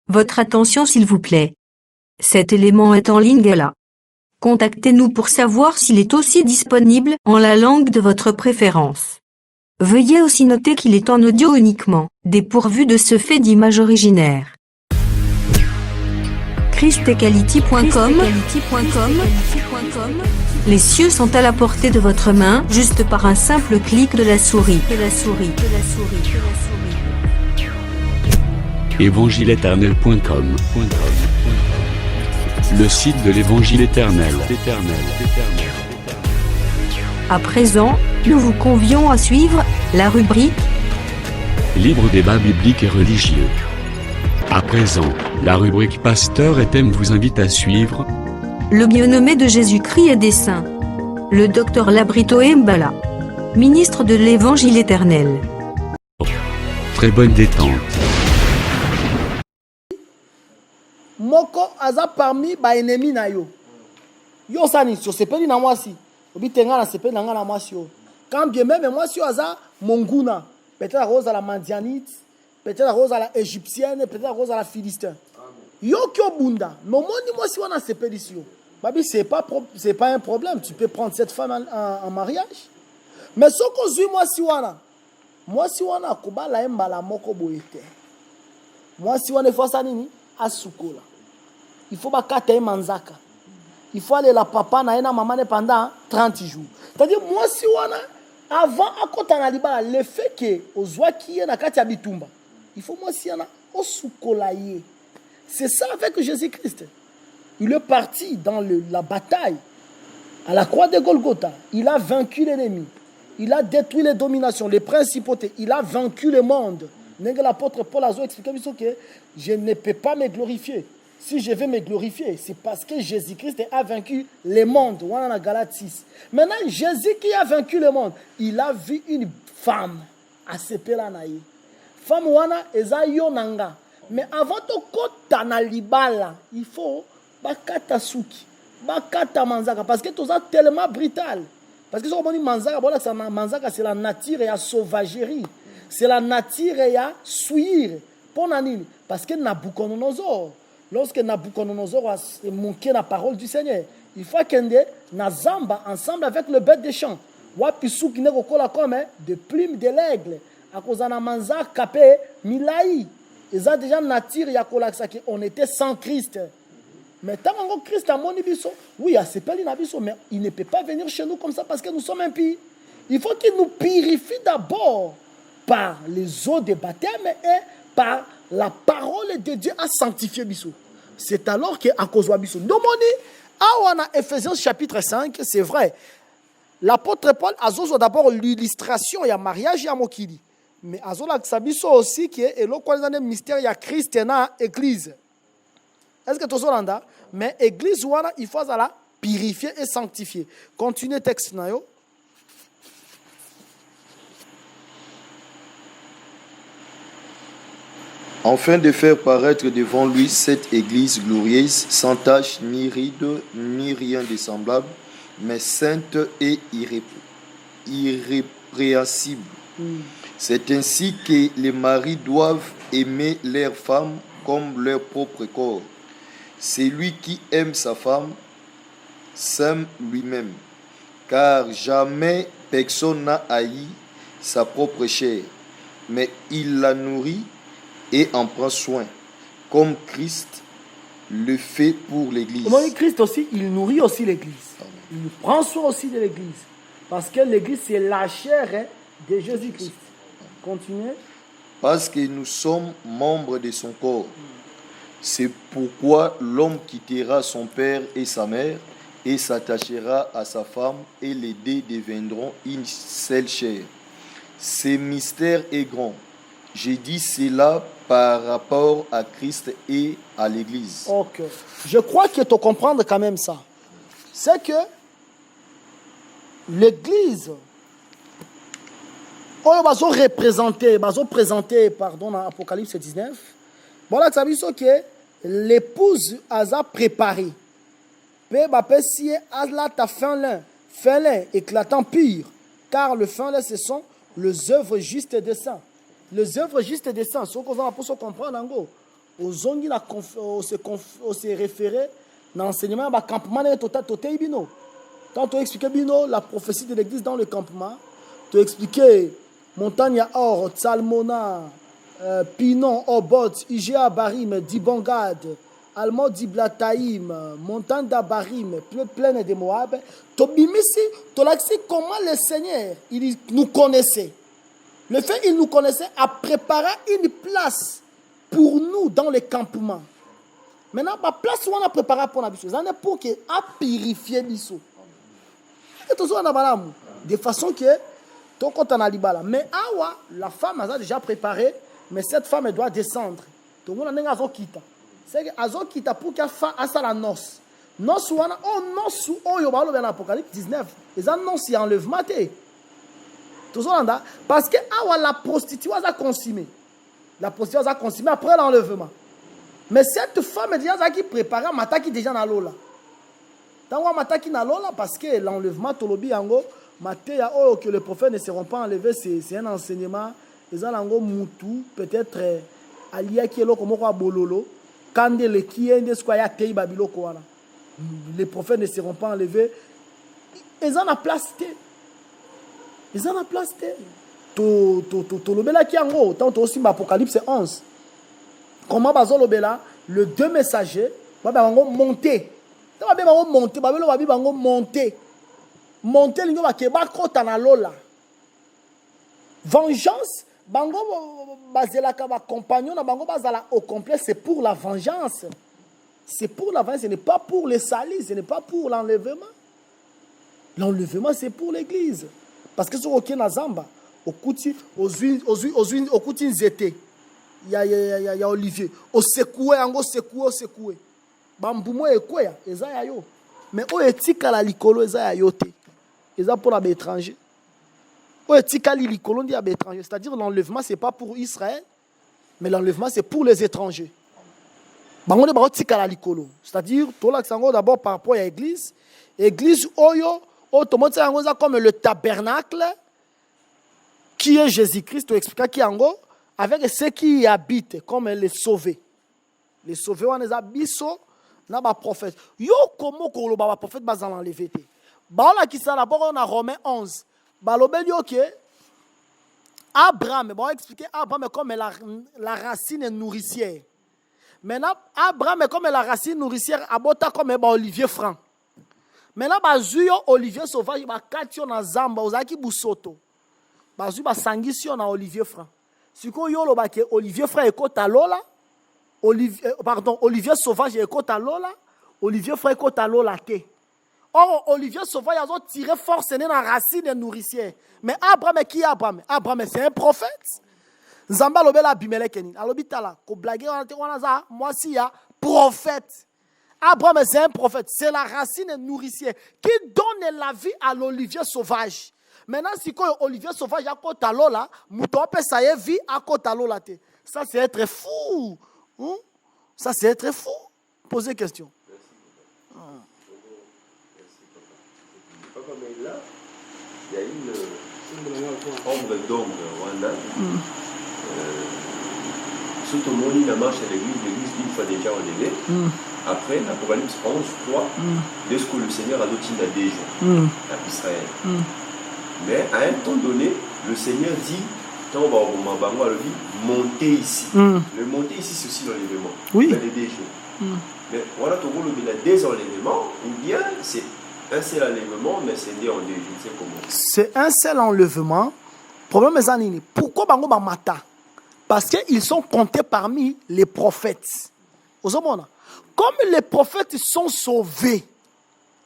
Votre attention s'il vous plaît. Cet élément est en ligne là. Contactez-nous pour savoir s'il est aussi disponible en la langue de votre préférence. Veuillez aussi noter qu'il est en audio uniquement, dépourvu de ce fait d'image originaire. christequality.com. Les cieux sont à la portée de votre main, juste par un simple clic de la souris. Évangileéternel.com, le site de l'Évangile éternel. À présent, nous vous convions à suivre la rubrique Libre débat biblique et religieux. À présent, la rubrique Pasteur et thème vous invite à suivre Le bien-aimé de Jésus-Christ et des saints. Le docteur Labrito Mbala, ministre de l'Évangile éternel. Très bonne détente. Moko aza parmi ba ennemi na yo. Yo sani sur sepeli na mwasi. Obi tenga na sepeli na nga na mwasi yo. Quand bien même mwasi yo aza monguna. Peut-être à rose à la mandianite, peut-être à rose à la égyptienne, peut-être à rose à la philistin. Yo kyo bunda. Mais moni mwasi wana sepeli si yo. Babi c'est pas un problème, tu peux prendre cette femme en mariage. Mais ce qu'on zui mwasi wana kobala embala moko boyete. Mwasi wana faut ça nini? Asukola. Il faut bakata manzaka. Il faut aller la papa na ena maman pendant 30 jours. C'est-à-dire moi si wana avant akota na libala le fait que ozwa ki na kati ya bitumba. Il faut moi si wana osukola ye. C'est ça avec Jésus-Christ. Il est parti dans la bataille à la croix de Golgotha. Il a vaincu l'ennemi. Il a détruit les dominations, les principautés. Il a vaincu le monde. L'apôtre Paul a expliqué que je ne peux pas me glorifier. Si je veux me glorifier, c'est parce que Jésus-Christ a vaincu le monde. On a Galates 6. Maintenant, Jésus qui a vaincu le monde, il a vu une femme à Sepelanaï. Femme wana eza yonanga. Mais avant de kota na libala, il faut bakata suki, bakata manzaka parce que tout ça tellement brutal. Parce que si on dit manzaka, manzaka c'est la nature et la sauvagerie. C'est la nature et la souillure. Parce que Nabucodonosor, lorsque Nabucodonosor a manqué la parole du Seigneur, il faut qu'il y ait Nazamba ensemble avec le bête des champs. Wapisu qui n'est comme de plumes de l'aigle. À cause de manza capé milaï. Ils ont déjà nature et on était sans Christ. Mais tant que Christ a mon biso, oui, c'est pas l'inabiso, mais il ne peut pas venir chez nous comme ça parce que nous sommes impies. Il faut qu'il nous purifie d'abord par les eaux de baptême et par la parole de Dieu à sanctifier biso. C'est alors que à cause de biso. Domoni, awana Ephésiens chapitre 5, c'est vrai. L'apôtre Paul a d'abord l'illustration il y a mariage et mokili. Mais azola sabiso aussi qui est le quoi mystère il y a Christ na église. Est-ce que tu as mais église wana il faut la purifier et sanctifier. Continuez texte na yo. Afin de faire paraître devant lui cette église glorieuse, sans tache, ni ride, ni rien de semblable, mais sainte et irrépréhensible. C'est ainsi que les maris doivent aimer leur femme comme leur propre corps. Celui qui aime sa femme s'aime lui-même, car jamais personne n'a haï sa propre chair, mais il la nourrit et en prend soin, comme Christ le fait pour l'Église. Christ aussi, il nourrit aussi l'Église. Il prend soin aussi de l'Église. Parce que l'Église, c'est la chair de Jésus-Christ. Continuez. Parce que nous sommes membres de son corps. C'est pourquoi l'homme quittera son père et sa mère et s'attachera à sa femme et les deux deviendront une seule chair. Ce mystère est grand. J'ai dit cela par rapport à Christ et à l'Église. Ok. Je crois que tu comprends quand même ça. C'est que l'Église, présenté dans Apocalypse 19, voilà que l'épouse a préparé. Si Allah t'a fait éclatant pur, car le fin là, ce sont les œuvres justes des saints. Les œuvres justes des saints, ce qu'on a pour se comprendre en gros. ozongi na se référer dans l'enseignement ba campement na toté bino. Quand tu expliqué bino la prophétie de l'église dans le campement, tu expliqué montagne à or, Salmona, Pinon, Obot, Igea Barim, Dibongad, Almo Diblataïm, montagne d'Abarim, pleine de Moab. Tobimisi, Tolaxi, comment le Seigneur, il nous connaissait. Le fait qu'il nous connaissait a préparé une place pour nous dans le campement. Maintenant, la place où on a préparé pour la biso, c'est pour qu'il a purifié biso. Et tout ça, on a de façon que ton compte en alibala. Mais awa, la femme a déjà préparé, mais cette femme elle doit descendre. Tout le monde a quitta. C'est que azo quitta pour qu'elle fasse la noce. Noce ou ana, oh noce ou oh yobalo dans l'Apocalypse 19. Les annonces y enlèvement té. Tout ça là, parce que awa la prostituée a consumé. La prostituée a consumé après l'enlèvement. Mais cette femme est déjà qui prépare mata qui déjà na lola. Tant mata qui na lola parce que l'enlèvement tolobi yango matéa oh que les prophètes ne seront pas enlevés, c'est un enseignement. Les alango mutu peut-être alia qui est là comme quoi bololo quand les qui est des squaya tei babilo koana. Les prophètes ne seront pas enlevés. Ils en a placé. Ils en a placé. To lobela qui ango tant aussi Apocalypse 11. Comment bazo lobela le deux messagers ba bango monter. Ta ba bango monter, ba belo ba bango monter. Monter lingo ba ke ba kota na lola. Vengeance bango bazelaka ba compagnon na bango bazala au complet, c'est pour la vengeance. C'est pour la vengeance, ce n'est pas pour les salis, ce n'est pas pour l'enlèvement. L'enlèvement c'est pour l'église. Parce que sur aucun azamba, au kuti nzete. Il y a Olivier. Au secoué ango secoué. Bambumo ekweya eza ya yo. Mais o etika la likolo eza ya yo te. Eza pour les étrangers. C'est-à-dire l'enlèvement, ce n'est pas pour Israël, mais l'enlèvement, c'est pour les étrangers. C'est-à-dire, d'abord par rapport à l'église. L'église, comme le tabernacle, qui est Jésus-Christ, avec ceux qui y habitent, comme les sauvés. Les sauvés, on les a biso, na ba prophète. Yo, comment qu'on ba prophète, ba zan l'enlever. Ba la qui ça d'abord, on a Romains 11. Abraham, on va expliquer Abraham comme la racine nourricière. Maintenant, Abraham est comme la racine nourricière, abota comme Olivier Franc. Maintenant, bazuyo Olivier Sauvage, bakatio na zamba, ozaki busoto. Bazuyo basangisio na Olivier Franc. Si ko yo lo bake Olivier Franc ekota lola, Olivier Sauvage ekota lola, Olivier Franc ekota lola te. Or, Olivier Sauvage a tiré force dans la racine nourricière. Mais Abraham, qui est Abraham? Abraham, c'est un prophète. Zamba lobela bimelekeni. Alobitala, ko blague moi si ya prophète. Abraham, c'est un prophète. C'est la racine nourricière qui donne la vie à l'Olivier Sauvage. Maintenant, si Olivier Sauvage a côté lola, mouton peut ça y vie à côté lola te. Ça c'est être fou. Ça c'est être fou. Posez question. Mais là, il y a une ombre d'ombre Rwanda. Surtout au monde, la marche à l'église une fois déjà enlevée. Après, l'Apocalypse 11, 3, dès que le Seigneur a d'autres à des gens, à Israël. Mais à un temps donné, le Seigneur dit, montez ici. Le monter ici, c'est aussi l'enlèvement. Oui. Il y a des déjeuners. Mais voilà, tout le monde a des enlèvements, ou bien c'est un seul enlèvement, mais c'est né en deux, je ne sais comment. C'est un seul enlèvement. Problème est anini. Pourquoi bango ba mata? Parce qu'ils sont comptés parmi les prophètes. Comme les prophètes sont sauvés,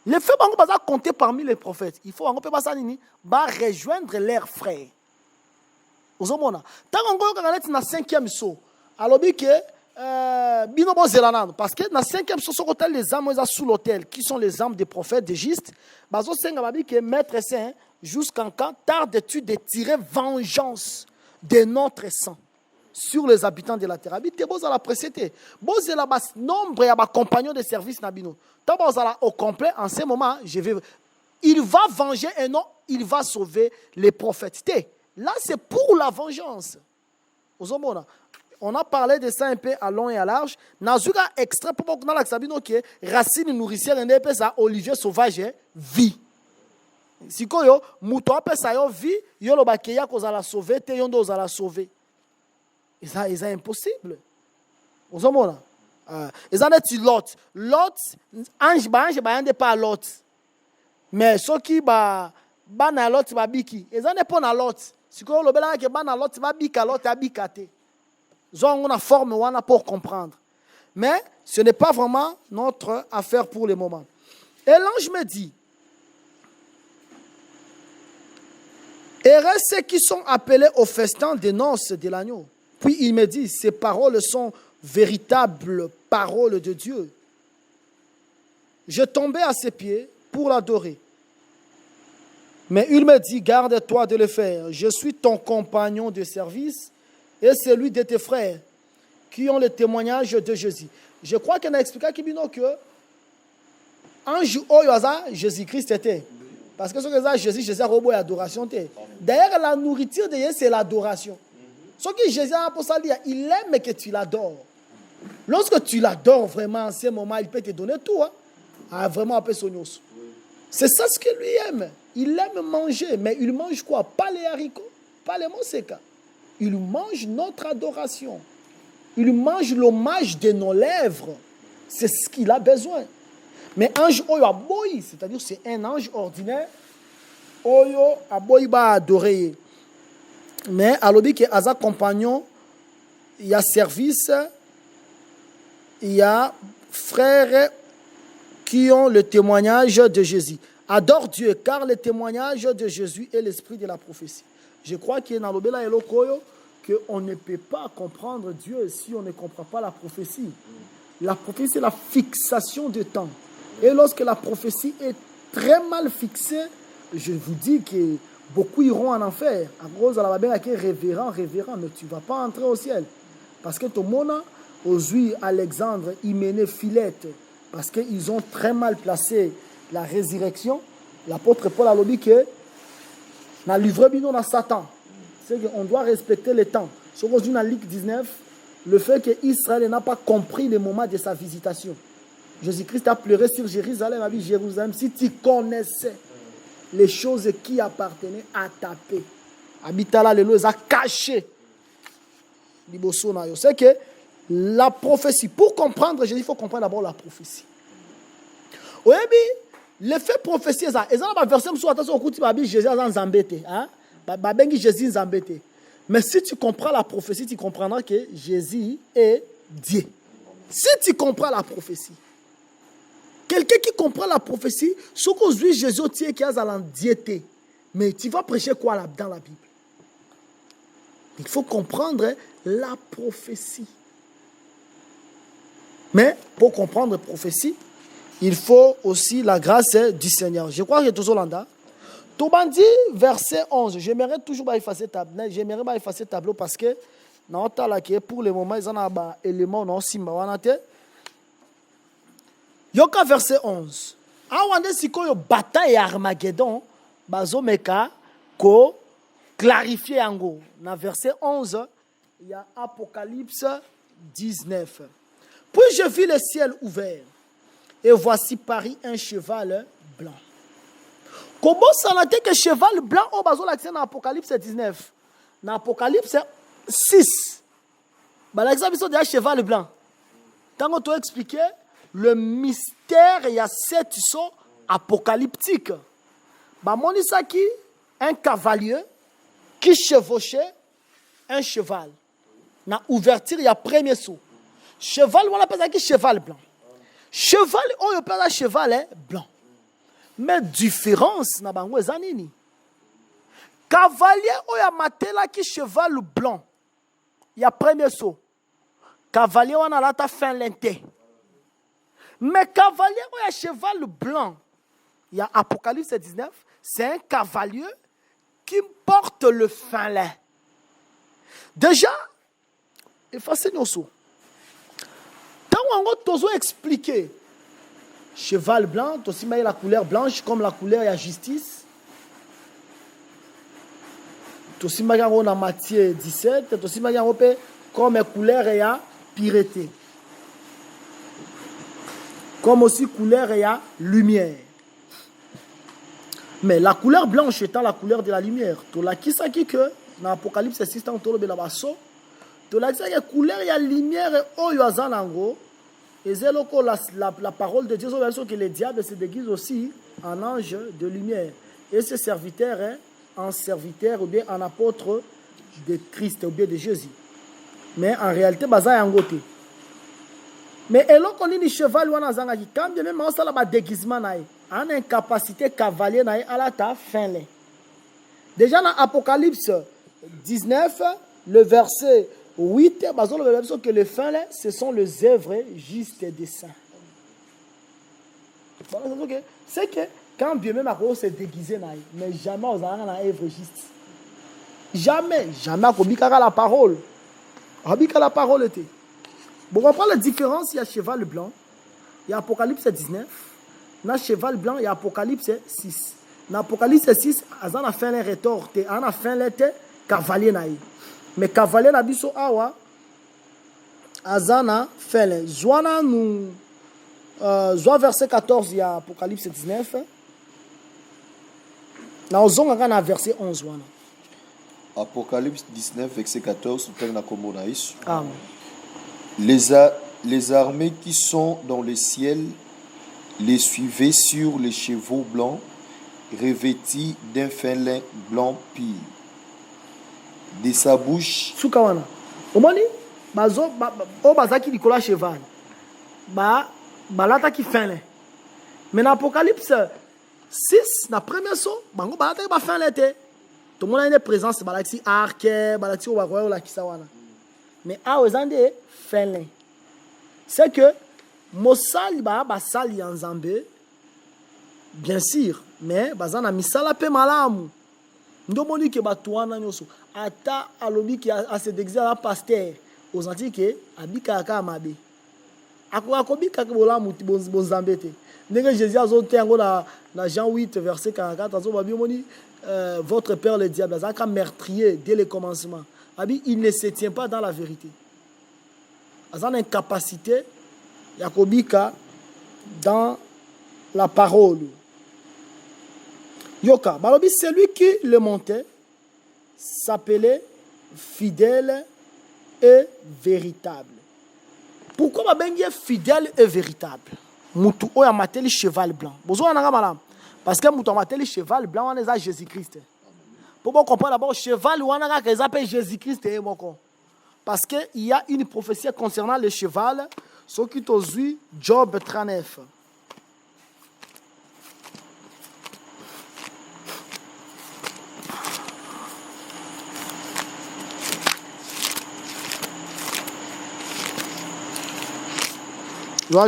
les faits bango ba comptés parmi les prophètes. Il faut bango pe basa nini ba rejoindre leurs frères. Ozomona. Tant bango ka na 5e saut. Alobi que binobo zelanano parce que dans 5e saut sur les âmes sous l'autel qui sont les âmes des prophètes d'Égypte, bazo senga babi que maître saint jusqu'en quand tardes-tu de tirer vengeance de notre sang sur les habitants de la terre. Habite boza la précédé. Boza la bas nombre ya ba compagnons de service nabino. Tant boza la au complet en ce moment, il va venger et non, il va sauver les prophètes. Là c'est pour la vengeance. Ozomona. On a parlé de ça un peu à long et à large. Nazuka extrait pour beaucoup dans la sabino qui racine nourricière et n'est pas ça Olivier Sauvage vie. Si koyo muto ape sa yo vie yo lo bakeya ko za la sauver te yondo za la sauver. Et ça est impossible. Vous avez ils en est Lot. Lot ange ba yande pas Lot. Mais ceux qui ba na Lot ba biki. Ils en est pas na Lot. Si koyo lo bela ke ba na Lot ba bika Lot abikate. Zon on a forme wana pour comprendre. Mais ce n'est pas vraiment notre affaire pour le moment. Et l'ange me dit, heureux ceux qui sont appelés au festin des noces de l'agneau. Puis il me dit, ces paroles sont véritables paroles de Dieu. Je tombais à ses pieds pour l'adorer. Mais il me dit, garde-toi de le faire. Je suis ton compagnon de service et celui de tes frères qui ont le témoignage de Jésus. Je crois qu'on a expliqué que ange oyoza Jésus-Christ était. Parce que ce que Jésus a robot et adoration. D'ailleurs, la nourriture de Jésus, c'est l'adoration. Ce que Jésus a pour ça dire, il aime que tu l'adores. Lorsque tu l'adores vraiment, en ce moment, il peut te donner tout. Vraiment un peu sognos. C'est ça ce que lui aime. Il aime manger, mais il mange quoi? Pas les haricots, pas les monseka. Il mange notre adoration. Il mange l'hommage de nos lèvres. C'est ce qu'il a besoin. Mais ange oyo aboyi, c'est-à-dire c'est un ange ordinaire. Oyo aboyi ba adorer. Mais alobi que aza compagnon, il y a service, il y a frères qui ont le témoignage de Jésus. Adore Dieu, car le témoignage de Jésus est l'esprit de la prophétie. Je crois qu'il y a dans l'obéla et l'okoyo qu'on ne peut pas comprendre Dieu si on ne comprend pas la prophétie. La prophétie, c'est la fixation de temps. Et lorsque la prophétie est très mal fixée, je vous dis que beaucoup iront en enfer. À cause de la babelle qui est révérend, mais tu ne vas pas entrer au ciel. Parce que tout le monde, aujourd'hui, Alexandre, Hyménée, Philette, parce qu'ils ont très mal placé la résurrection. L'apôtre Paul a dit que dans le livre de Satan, c'est qu'on doit respecter le temps. Sur dans Luc 19, le fait qu'Israël n'a pas compris le moment de sa visitation. Jésus-Christ a pleuré sur Jérusalem, a dit Jérusalem, si tu connaissais les choses qui appartenaient à ta paix. Habitala le les a cachés. C'est que la prophétie, pour comprendre Jésus, il faut comprendre d'abord la prophétie. Oui, l'effet prophétie, c'est ça. Et ça, le verset, Jésus a zambété. Jésus zambété. Mais si tu comprends la prophétie, tu comprendras que Jésus est Dieu. Si tu comprends la prophétie, quelqu'un qui comprend la prophétie, ce qu'aujourd'hui Jésus tient qui a la diété. Mais tu vas prêcher quoi là, dans la Bible? Il faut comprendre la prophétie. Mais pour comprendre la prophétie, il faut aussi la grâce du Seigneur. Je crois que tout Hollanda. Tobandi, verset 11. J'aimerais toujours effacer le tableau parce que pour le moment, ils ont un élément non simbawanate. Yoka verset 11. Awande siko yo bataille Armageddon, bazomeka ko clarifier ango. Dans verset 11, il y a Apocalypse 19. Puis je vis le ciel ouvert et voici Paris un cheval blanc. Comment ça n'a été que cheval blanc au bazo l'accès dans Apocalypse 19. Dans Apocalypse 6. Bah l'exemple c'est un cheval blanc. Tant qu'on t'a expliqué le mystère, il y a 7 sons apocalyptiques. Bah mon isaki un cavalier qui chevauchait un cheval. Dans ouverture, il y a premier saut. Cheval, on appelle ça qui cheval blanc. Cheval, on appelle ça cheval blanc. Mais différence, na bango zanini. Cavalier, on a matela qui cheval blanc. Il y a premier saut. Cavalier, on a la ta fin lenté. Mais cavalier, on a cheval blanc. Il y a Apocalypse 19. C'est un cavalier qui porte le fin lin. Déjà, il faut se nous. Tant qu'on a expliqué, cheval blanc, tu aussi la couleur blanche comme la couleur de la justice. Tu aussi on a Matthieu 17, tu aussi comme couleur et à pureté. Comme aussi couleur et à lumière. Mais la couleur blanche étant la couleur de la lumière. Tu l'as qui ça qui que dans l'Apocalypse 6 ans tu l'as basso. Tu l'as qui la couleur et la lumière au yazan en gros. Et c'est la parole de Dieu que le diable se déguise aussi en ange de lumière. Et ce serviteur est en serviteur ou bien en apôtre de Christ ou bien de Jésus. Mais en réalité, baza est en côté. Mais alors qu'on dit le cheval ou un azangaki, quand bien même on s'en a déguisement naï, en incapacité cavalier naï à la ta fin là. Déjà dans Apocalypse 19, le verset 8, bazo le verset que le fin là, ce sont les œuvres justes des saints. C'est que quand bien même on s'est déguisé naï, mais jamais on a une œuvre juste. Jamais qu'on bikara la parole. On bikara la parole était. Bon, on prend la différence, il y a cheval blanc, il y a Apocalypse 19, dans cheval blanc, il y a Apocalypse 6. Dans Apocalypse 6, on a fait les rétortes, on a fait les cavaliers naï. Mais cavalier na biso awa, azana fait les. Zoana nous, Zoa verset 14, il y a Apocalypse 19. Là, on a verset 11. Apocalypse 19, verset 14, Amen. Les armées qui sont dans le ciel les suivaient sur les chevaux blancs, revêtis d'un fin lin blanc pire. De sa bouche. Soukawana. Omoni, bazo, o bazaki Nicolas cheval. Balata qui fin lin. Mais dans Apocalypse 6, dans le premier saut, bango balata qui fin lin. Tout le monde a une présence, balaki arc, balaki owaroyo la kisawana. Mais à Ozande, fin c'est que Mossali basali en Zambé, bien sûr, mais bazana misala pe malamu. Ndomoni ke batuana nyoso. Ata alobi ki a se déguisé à pasteur aux Antilles que abika ka mabe. Akwa kobika ke bolamu ti bon Zambete. Ndenge Jésus azote yango na Jean 8 verset 44 azo babi moni votre père le diable azaka meurtrier dès le commencement. Il ne se tient pas dans la vérité. Il a une incapacité, Yakobika, dans la parole. Yoka, Balobi, celui qui le montait s'appelait fidèle et véritable. Pourquoi Babengi est fidèle et véritable? Moutou oya mateli cheval blanc. Parce que Moutou mateli cheval blanc, on est à Jésus-Christ. Pour comprendre d'abord, cheval ou anaga qu'ils appellent Jésus-Christ et moko. Parce qu'il y a une prophétie concernant le cheval, ce qui est vu Job 39.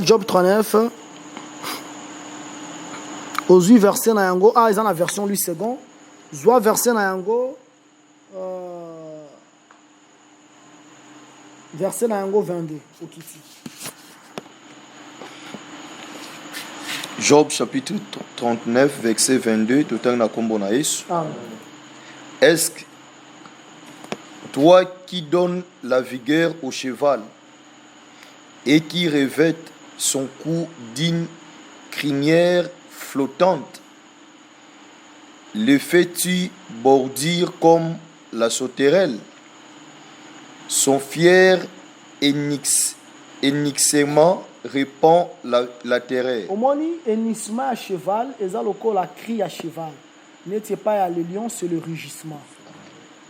Job 39. Aux 8 versets na yango, ils ont la version 8 secondes. Zoa verset na yango verset na yango 22 okiti. Job chapitre 39 verset 22 total na kombo na Yesu. Amen. Est-ce que toi qui donnes la vigueur au cheval et qui revêt son cou d'une crinière flottante, le fais-tu bordir comme la sauterelle? Son fier hennissement répand la terreur. Au moni hennissement à cheval, et ça le la cri à cheval. N'était pas le lion, c'est le rugissement.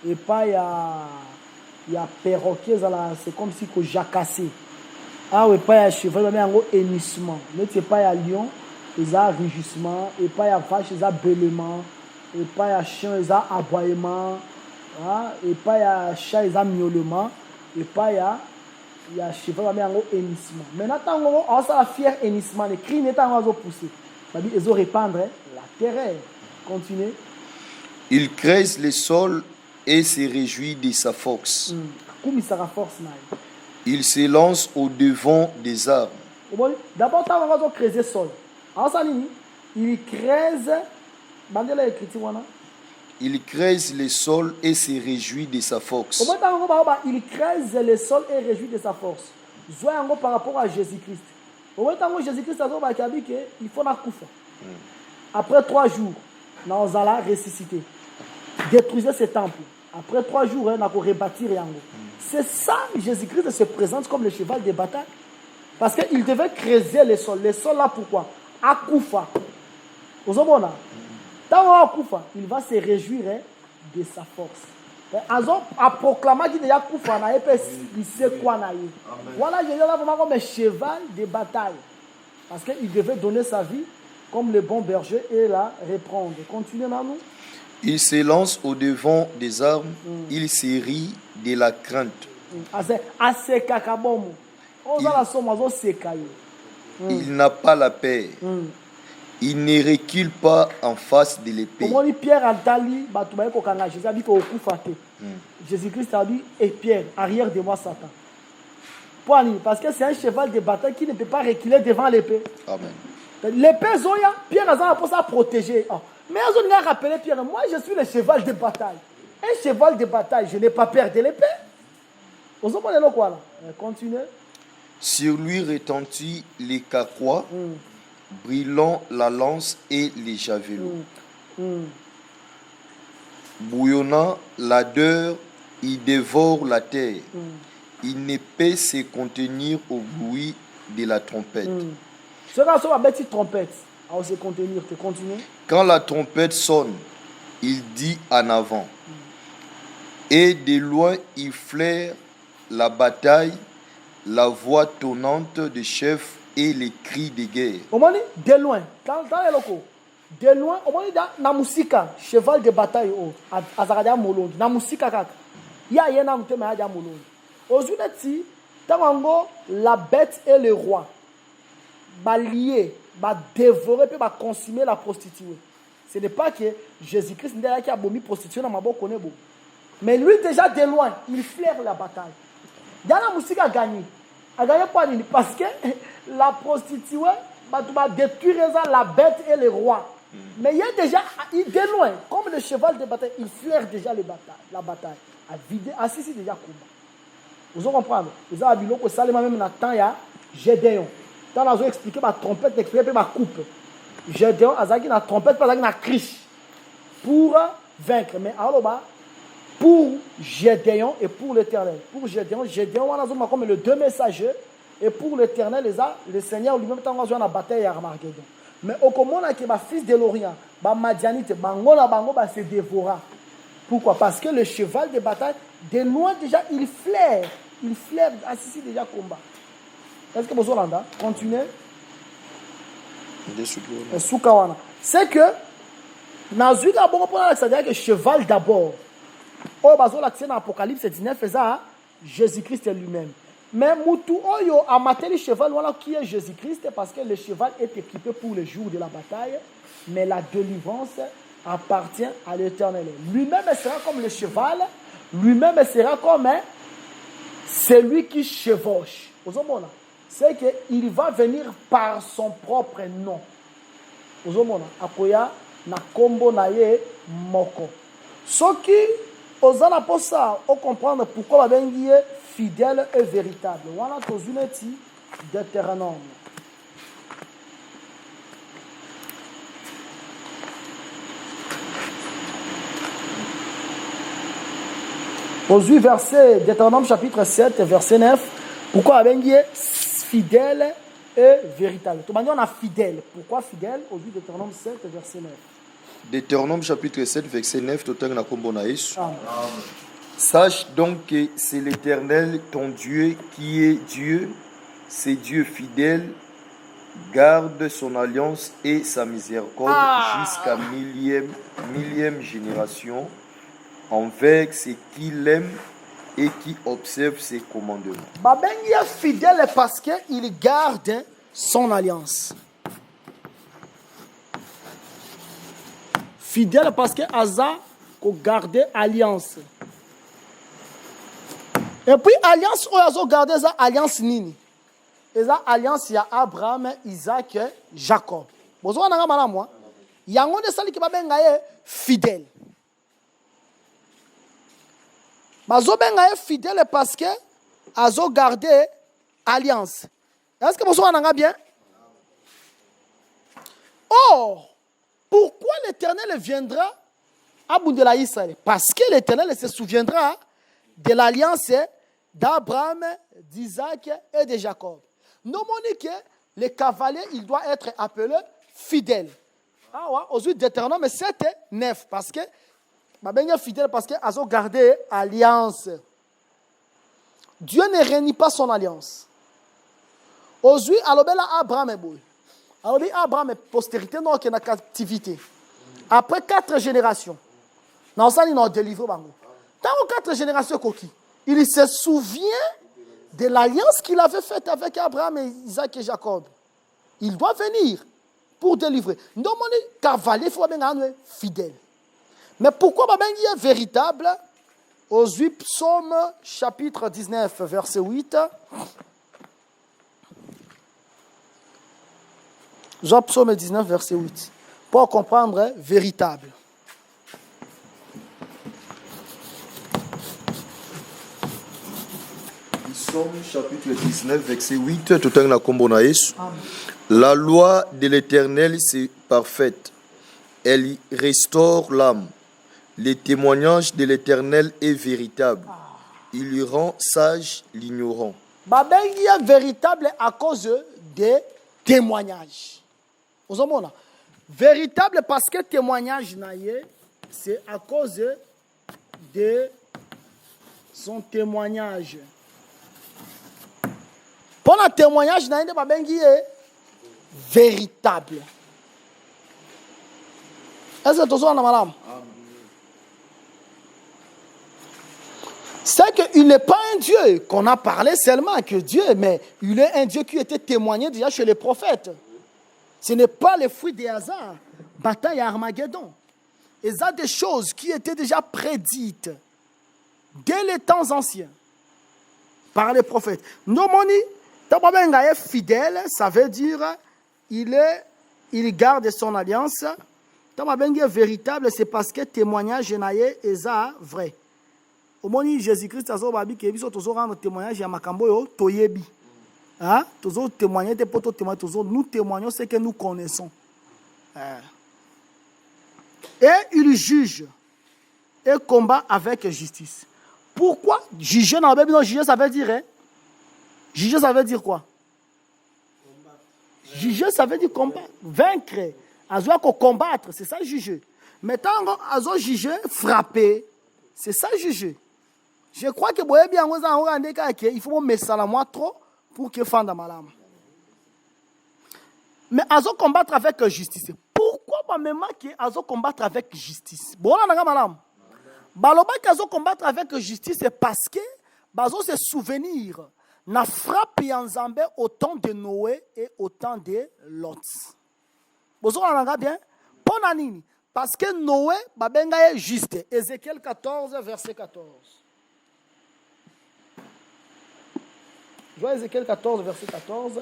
Et pas il y a perroquet, c'est comme si que jacassé. Ah oui, pas il y a cheval, mais en gros hennissement. N'était pas il y a lion, il y a rugissement. Et pas il y a vache, il y a bêlement. Et pas il y a chien, il y a aboiement. Et pas il y a chat, il y a miaulement. Et pas il y a cheval, mais en gros hennissement. Maintenant, on a fier hennissement. Les cris n'est pas en gros poussé. Ils ont répandre la terreur. Continuez. Il creuse le sol et se réjouit de sa force. Il se lance au devant des arbres. D'abord, tu vas creuser le sol. Il creuse. Il creuse le sol et se réjouit de sa force. Il creuse le sol et réjouit de sa force. Zoyango par rapport à Jésus-Christ. Jésus-Christ a dit qu'il faut la koufa. Après 3 jours, nous allons ressusciter. Détruisez ce temple. Après 3 jours, nous allons rebâtir. C'est ça, Jésus-Christ se présente comme le cheval de bataille. Parce qu'il devait creuser le sol. Le sol là, pourquoi? À koufa. Vous voyez? Il va se réjouir de sa force. A proclamé qu'il y a Koufa, il sait quoi. Voilà, je dis là vraiment comme un cheval de bataille. Parce qu'il devait donner sa vie comme le bon berger et la reprendre. Continuez, Nanou. Il se lance au-devant des armes, il se rit de la crainte. Il n'a pas la paix. Il ne recule pas en face de l'épée. Jésus-Christ a dit, et Pierre, arrière de moi, Satan. Parce que c'est un cheval de bataille qui ne peut pas reculer devant l'épée. Amen. L'épée, Pierre a pour ça protéger. Mais on a rappelé Pierre, moi je suis le cheval de bataille. Un cheval de bataille, je n'ai pas peur de l'épée. Vous comprenez quoi là? Continuez. Sur lui retentit les carquois, brillant la lance et les javelots. Bouillonnant l'ardeur, il dévore la terre. Il ne peut se contenir au bruit de la trompette. Ce qu'on a une trompette, on se contenir, tu continues. Quand la trompette sonne, il dit en avant. Et de loin, il flaire la bataille, la voix tonnante des chefs et les cris de guerre. De loin, de loin, na musika, cheval de bataille, azaradia molondi, na musika kaka. Ya yena mutema ya molondi. Aujourd'hui, tango la bête et le roi, va lier, va dévorer, puis va consumer la prostituée. Ce n'est pas que Jésus-Christ n'est pas abomi prostituée dans ma boue connaît beau. Mais lui déjà de loin, il flaire la bataille. Dans la musique a gagné. A gagné pas parce que la prostituée va détruire la bête et le roi. Mais il y a déjà, de loin, comme le cheval de bataille, il flaire déjà la bataille. A vider, assisi déjà combat. Vous comprenez? Vous avez vu que ça même dans temps il y a Gédéon. Quand on a expliqué ma trompette, expliqué ma coupe. Gédéon a dit la trompette, pas la criche pour vaincre. Mais alors pour Gédéon et pour l'Éternel. Pour Gédéon, on a comme les 2 messagers. Et pour l'Éternel, le Seigneur lui-même a joué la bataille à Armageddon. Mais au commun, il y a fils de l'Orient, Madianite, Bango se dévora. Pourquoi? Parce que le cheval de bataille, de loin déjà, il flaire, assisi déjà combat. Est-ce que vous avez continuez? C'est que, c'est-à-dire que cheval d'abord. Au bazo l'accès dans l'Apocalypse 19 faisait Jésus-Christ lui-même. Mais Moutou Oyo a maté le cheval voilà qui est Jésus-Christ parce que le cheval est équipé pour le jour de la bataille, mais la délivrance appartient à l'Éternel. Lui-même sera comme le cheval, lui-même sera comme celui qui chevauche. C'est qu'il va venir par son propre nom. Akoya na kombo na ye moko. Ce qui osana pour ça, on comprendre pourquoi la bengi est fidèle et véritable. Voilà tous unity Deutéronome. Aujourd'hui, verset Deutéronome chapitre 7, verset 9. Pourquoi la bengi est fidèle et véritable. Tout manière on a fidèle. Pourquoi fidèle? Aujourd'hui, Deutéronome 7, verset 9. Deutéronome chapitre 7, verset 9, sache donc que c'est l'Éternel, ton Dieu, qui est Dieu, c'est Dieu fidèle, garde son alliance et sa miséricorde jusqu'à millième génération, envers ceux qui l'aiment et qui observent ses commandements. Babengi est fidèle parce qu'il garde son alliance. Fidèle parce que Asa ko garder alliance. Et puis alliance ou Asa garder ça alliance nini. Et ça alliance ya Abraham, Isaac, Jacob. Bozo na ngama na moi. Yango de sali ki babenga ye fidèle. bazobenga ye fidèle parce que azo garder alliance. Est-ce que vous avez bien? Or, pourquoi l'Éternel viendra à Boundela Israël? Parce que l'Éternel se souviendra de l'alliance d'Abraham, d'Isaac et de Jacob. Nous montrons que le cavalier, il doit être appelé fidèle. Ah ouais, aux yeux d'Éternel, 7 et 9. Parce que, fidèle parce qu'il a gardé alliance. Dieu ne réunit pas son alliance. Aux yeux, alors Abraham est beau. Alors Abraham est postérité, non, qui est en captivité. Après 4 générations, non, ça, il a délivré. Dans 4 générations, il se souvient de l'alliance qu'il avait faite avec Abraham, et Isaac et Jacob. Il doit venir pour délivrer. Non, mon cavalier, il faut être fidèle. Mais pourquoi il est véritable? Aux 8 psaumes, chapitre 19, verset 8. Jean psaume 19, verset 8. Pour comprendre, véritable. Psaume chapitre 19, verset 8, tout en la combonaïs. La loi de l'Éternel, c'est parfaite. Elle restaure l'âme. Le témoignage de l'Éternel est véritable. Il lui rend sage l'ignorant. Babengi est véritable à cause des témoignages. Vous avez véritable parce que témoignage c'est à cause de son témoignage. Pour le témoignage, babengi est véritable. Est-ce que tu as madame? C'est qu'il n'est pas un Dieu qu'on a parlé seulement que Dieu, mais il est un Dieu qui était témoigné déjà chez les prophètes. Ce n'est pas le fruit des hasards. Bataille à Armageddon. Et ça des choses qui étaient déjà prédites dès les temps anciens par les prophètes. Nous, Tababenga est fidèle, ça veut dire il garde son alliance. Tababenga est véritable, c'est parce que témoignage est vrai. Au moment où Jésus-Christ a dit rendre témoignage à Makamboyo, Toyebi. Nous témoignons ce que nous connaissons. Et il juge et combat avec justice. Pourquoi juger dans la Bible? Juger, ça veut dire juger, ça veut dire quoi? Juger, ça veut dire combattre, vaincre. Azo combattre, c'est ça juger. Mais tant azo juger, frapper, c'est ça juger. Je crois que il faut me mettre ça la moi trop pour que fanda malam. Mais azo combattre avec justice. Pourquoi même que azo combattre avec justice? Bon là malam. Baloba azo combattre avec justice c'est parce que bazo se souvenir na frappe en Zambé au temps de Noé et au temps de Lot. Bozo là bien? Ponanini parce que Noé babenga est juste. Ézéchiel 14 verset 14. Je vois Ézéchiel 14, verset 14.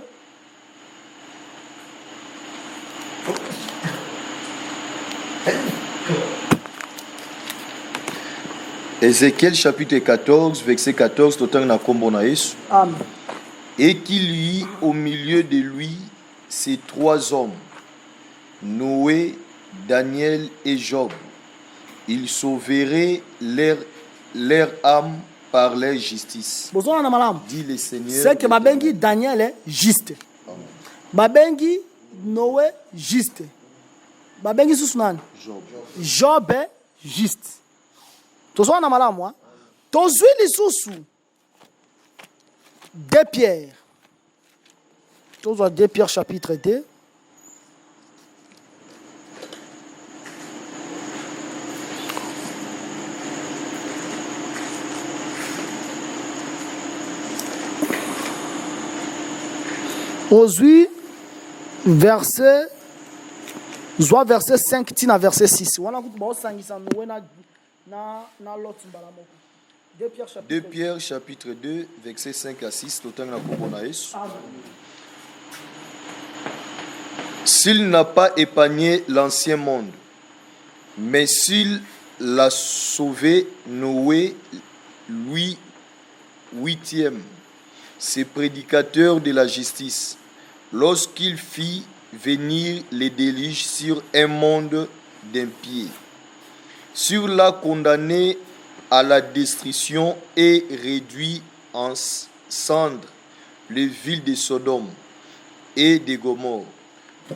Ézéchiel chapitre 14, verset 14, tout en la combonaïs. Amen. Et qu'il y eut au milieu de lui ces 3 hommes, Noé, Daniel et Job. Ils sauveraient leur âme par leur justice. Dit le Seigneur. C'est que Babengi Daniel est juste. Babengi Noé juste. Babengi Susnan. Job est juste. Tozo na mala moi. Tozo les sous. 2 Pierre. Tozo 2 Pierre chapitre 2. Aux 8, verset 5 tina verset 6. 2 Pierre chapitre 2 verset 5 à 6. S'il n'a pas épargné l'ancien monde, mais s'il l'a sauvé, Noé, Louis VIII, ce prédicateur de la justice, lorsqu'il fit venir les déluges sur un monde d'impies, sur la condamnée à la destruction et réduit en cendres les villes de Sodome et de Gomorrhe,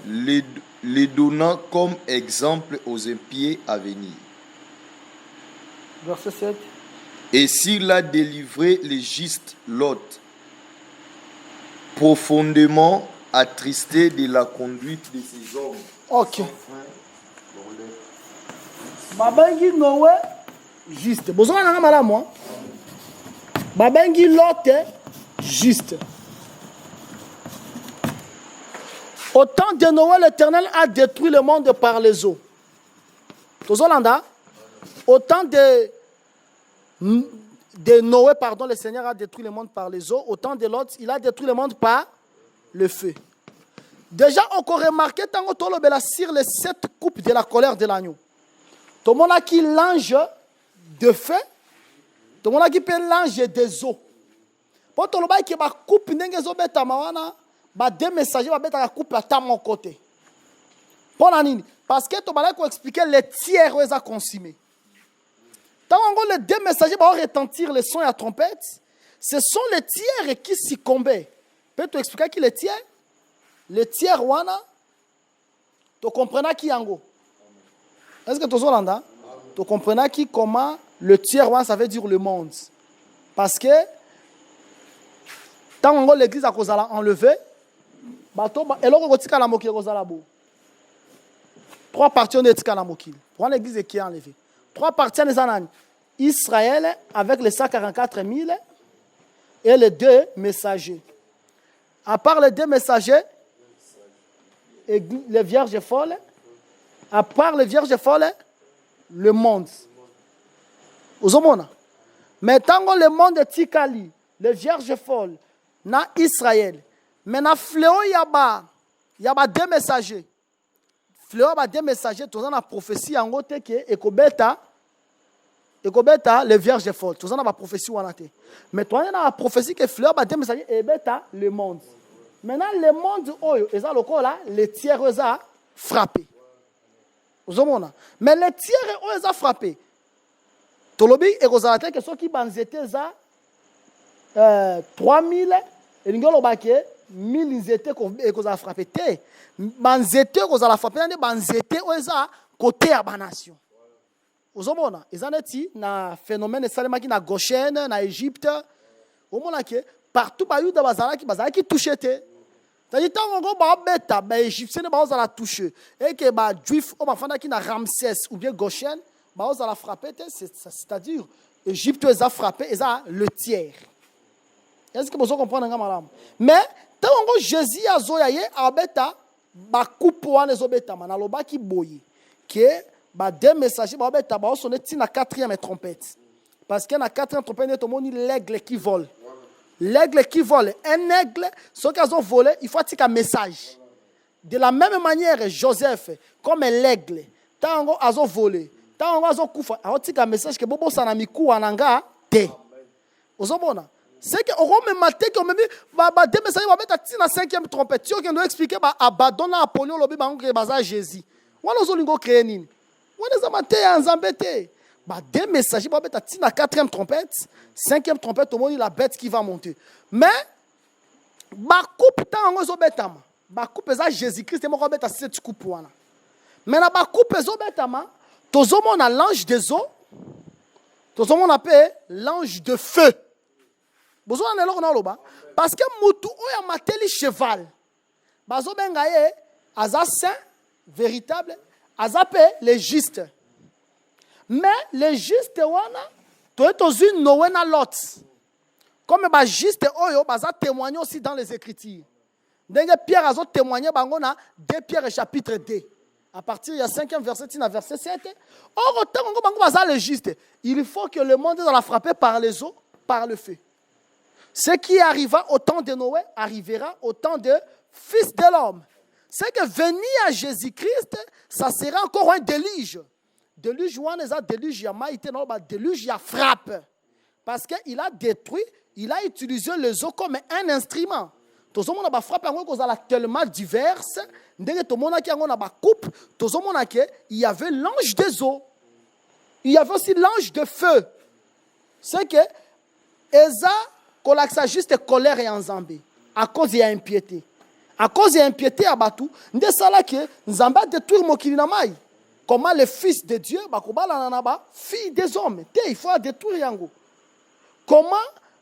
les donnant comme exemple aux impies à venir. Verset 7. Et s'il a délivré le juste Lot, profondément attristé de la conduite de ces hommes. Ok. Babengi Noé, juste. Besoin d'un malamu. Babengi Lot, juste. Au temps de Noé, l'Éternel a détruit le monde par les eaux. Tozolanda. Au temps de Noé, pardon, le Seigneur a détruit le monde par les eaux. Au temps de Lot, il a détruit le monde par le feu. Déjà, on peut remarquer tant que tu sur les 7 coupes de la colère de l'agneau. Tout le monde a qui l'ange de feu, tout le monde a qui peut l'ange des eaux. Pour tout le monde qui a coupe n'engezo beta mawana, ba deux messagers va beta coupe à mon côté. Pour la nini, parce que tout le monde a expliqué les tiers où ils ont consumé. Tant que les deux messagers vont retentir le son et la trompette, ce sont les tiers qui succombaient. Peut-être expliquer qui les tiers? Les tiers wana, tu comprends qui yango? Est-ce que tu as tu comprends qui comment le tiers wana ça veut dire le monde? Parce que tant que l'église a enlevé, trois parties on est la mokil. Pour l'église qui est enlevée. Trois parties on est Israël avec les 144 000 et les deux messagers. À part les deux messagers, et les vierges folles, à part les vierges folles, le monde. Vous avez mais tant que le monde est tikali, les vierges folles, na Israël, mais na fléau y a deux messagers. Fléau y a deux messagers, tout ça na prophétie en côté que ekobeta les vierges folles. Tout ça na prophétie ou anate. Mais toi na prophétie que fléau y a deux messagers et beta le monde. Maintenant, le monde, les tiers ont frappé. Mais les tiers ont frappé. Tolobi et Rosalate, que ceux qui banzété 3000 et nous avons 1000 étaient et qu'on a frappé. Banzété, qu'on a frappé, banzété ont côté à la nation. Vous avez ils ont dit na phénomène salema qui na Goshen, na Égypte. Au moment que partout ba yuda bazala qui touché té. C'est-à-dire que les Égyptiens ont touché et que les Juifs ont fait Ramsès ou bien Goshen, ils ont frappé, c'est-à-dire l'Égypte a frappé, ils ont le tiers. Est-ce que vous comprenez? Mais tant que Jésus a zoyaye, abeta ba coupe les obeta manaloba qui boye que ba deux messagers ba obeta ba sonner na quatrième trompette parce que na quatrième trompette tout le monde l'aigle qui vole. L'aigle qui vole, un aigle, ceux qui ont volé, il faut un message. De la même manière, Joseph, comme l'aigle, tant qu'ils ont volé, tant qu'ils ont coupé, il y a un message que Bobo Sanamikou Ananga, té. Vous avez c'est qu'on va me mater, qu'on me dit, des messages, on va mettre la cinquième trompette. Tu dois expliquer, abandonne Apollon, le bébé, on va Jésus. On va nous créer une. On va mater en zambété. Des messagers, on va mettre la quatrième trompette, cinquième trompette, au moins la bête qui va monter. Mais, coupe tant on betama. Coupe ça Jésus-Christ, on va mettre cette coupe. Mais la coupe ça betama, tout le monde a l'ange des eaux, tout le monde appelle l'ange de feu. Besoin de l'eau parce que mutu oya mateli cheval. Bazo bengaye aza saint véritable, azape les justes. Mais les justes wana to etozui Noé na Lot. Comme ba juste oyo baza témoigner aussi dans les écritures. Ndenge Pierre azo témoigner bango na 2 Pierre chapitre 2. À partir du 5e verset à verset 7. Or autant que bango baza les justes, il faut que le monde soit frappé par les eaux, par le feu. Ce qui arriva au temps de Noé arrivera au temps de Fils de l'homme. C'est que venir à Jésus-Christ, ça sera encore un déluge. Déluge, on a déluge, il y a maïté, non, déluge, il y a frappe. parce qu'il a détruit, il a utilisé les eaux comme un instrument. Tout le monde a frappé tellement diverses. Tout le monde a coupe. Tout le monde il y avait l'ange des eaux. Il y avait aussi l'ange de feu. C'est que Eza kolaksa juste colère et enzambé à cause de l'impiété. À cause de l'impiété à Batou, nde sala que Nzamba détruire mokili na mai. Comment le fils de Dieu bakobala nanaba fille des hommes. Il faut détruire yango. Comment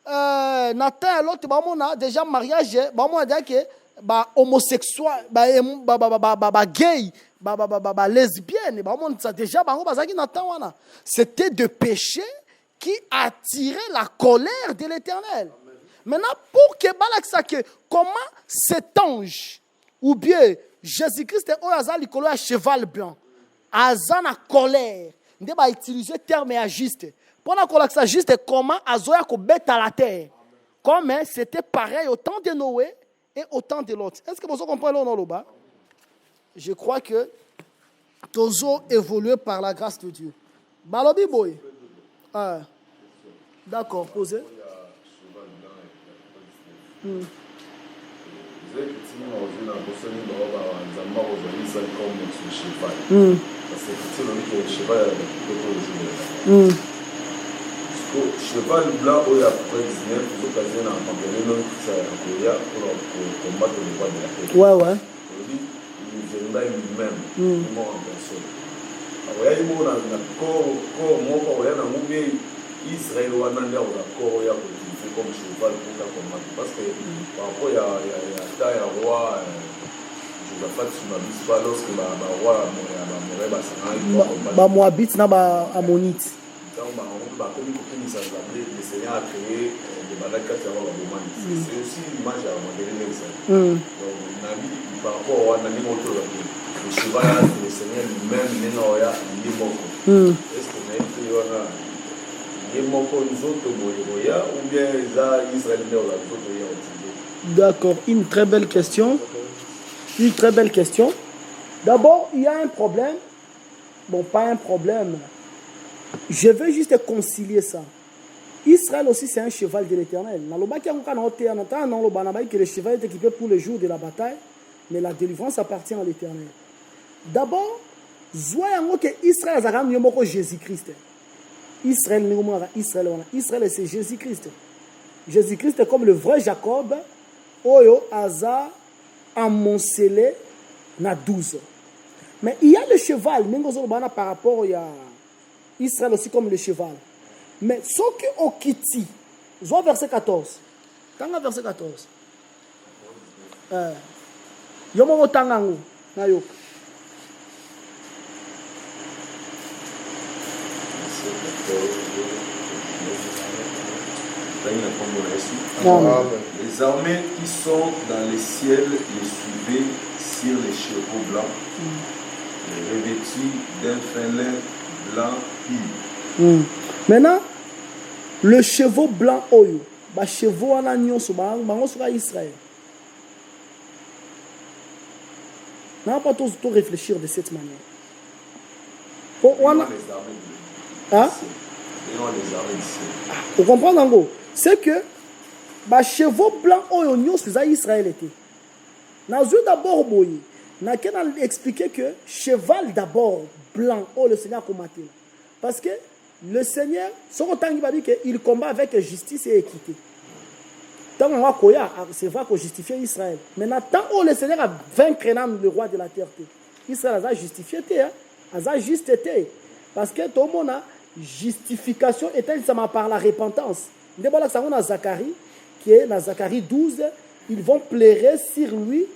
Nathan et l'autre bamona déjà mariage bamona dire que ba homosexuel ba gay ba lesbienne bamona ça déjà bango bazaki Nathan wana. C'était de péché qui attirait la colère de l'Éternel. Maintenant, pour que comment cet ange, ou bien Jésus-Christ est un cheval blanc, azan a colère, il va utiliser le terme juste. Pour que juste comment azoya ko bête à la terre. Comme c'était pareil au temps de Noé et au temps de l'autre. Est-ce que vous comprenez le bas? Je crois que Tozo évolue par la grâce de Dieu. Balobi boy. D'accord, posez. Cheval blanc ou après 19 pour occasion à m'appeler l'autre pour combattre le roi de la terre. Ouais. Il viendra lui-même, il mort en personne. Alors, il mort dans le corps, mon corps, il y a un mouillé. Israël ou un andré ou la corps, il y a comme cheval pour la combattre. Parce que parfois, il y a taille à roi, je ne vais pas sur ma bise, pas lorsque le roi mourait, bah Moabite, n'a pas ammonite. Le Seigneur a créé des balades qui ont c'est aussi l'image à Madeleine. Donc, par rapport à Nani Moto, le cheval, le Seigneur lui-même, il est mort. Est-ce que il est mort nous autres, ou bien Israël n'est pas. D'accord, une très belle question. Une très belle question. D'abord, il y a un problème. Bon, pas un problème. Je veux juste concilier ça. Israël aussi, c'est un cheval de l'Éternel. Que le cheval est équipé pour le jour de la bataille, mais la délivrance appartient à l'Éternel. D'abord, voyons que Israël a Jésus-Christ. Israël, c'est Jésus-Christ. Jésus-Christ est comme le vrai Jacob. Oyo Aza amoncelé na 12. Mais il y a le cheval, par rapport à Israël aussi comme le cheval. Mais ce qui est au Kiti, verset 14. Quand verset 14. Yomo Tangango, Nayok. Les armées qui sont dans les ciels les suivaient sur les chevaux blancs, revêtus d'un fin lin blanc pur. Maintenant, le chevaux blanc oyo, ba chevaux en agnon sur Israël. N'a pas tous réfléchir de cette manière. Vous comprenez en gros? C'est que les chevaux blancs oyo nyo sur Israël était. N'a d'abord boye. N'a qu'à expliquer que cheval d'abord blanc oh le Seigneur combattait. Parce que le Seigneur, il combat avec justice et équité. Tant c'est vrai qu'on justifie Israël. Maintenant, tant que le Seigneur a vaincre le roi de la terre, Israël a justifié, a juste été. Parce que tout le monde a justification était par la repentance. Dans Zacharie, qui est dans Zacharie 12, ils vont pleurer sur lui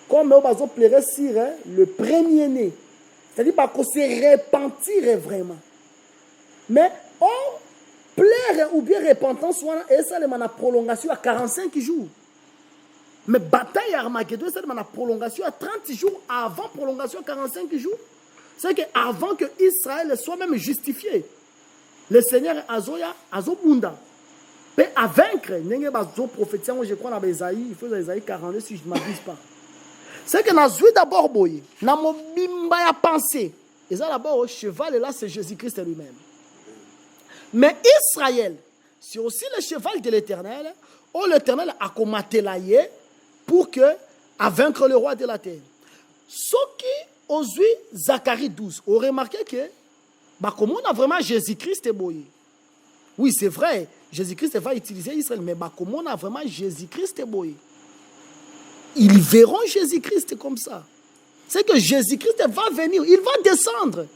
comme ils vont pleurer sur le premier-né. C'est-à-dire qu'on se repentir vraiment. Mais plaire ou bien repentance, et ça, c'est une prolongation à 45 jours. Mais bataille Armageddon, c'est une prolongation à 30 jours avant prolongation à 45 jours. C'est qu'avant que Israël soit même justifié, le Seigneur Azoya, Azobunda, peut à vaincre. Je crois dans Esaïe, il faut Esaïe 42 si je ne m'abuse pas. C'est que nous avons d'abord boy, nous avons pensé. Et ça d'abord, le cheval est là, c'est Jésus-Christ lui-même. Mais Israël, c'est aussi le cheval de l'Éternel. Oh, l'Éternel a combattu pour que, à vaincre le roi de la terre. Ce qui, aujourd'hui, Zacharie 12, on remarqué que, comme on a vraiment Jésus-Christ boyé. Oui, c'est vrai, Jésus-Christ va utiliser Israël, mais comme on a vraiment Jésus-Christ boyé. Ils verront Jésus-Christ comme ça. C'est que Jésus-Christ va venir, il va descendre.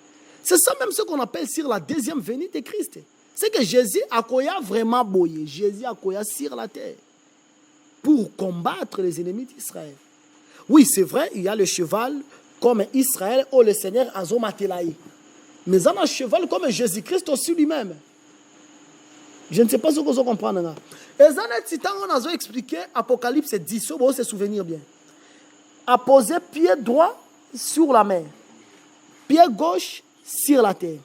C'est ça même ce qu'on appelle sur la deuxième venue de Christ. C'est que Jésus a vraiment boyé. Jésus a sur la terre pour combattre les ennemis d'Israël. Oui, c'est vrai, il y a le cheval comme Israël ou le Seigneur Azomatelai. Mais il y a un cheval comme Jésus-Christ aussi lui-même. Je ne sais pas ce que vous comprenez. Et ça, on a expliqué Apocalypse 10, vous se souvenir bien. A posé pied droit sur la mer, pied gauche sur la terre.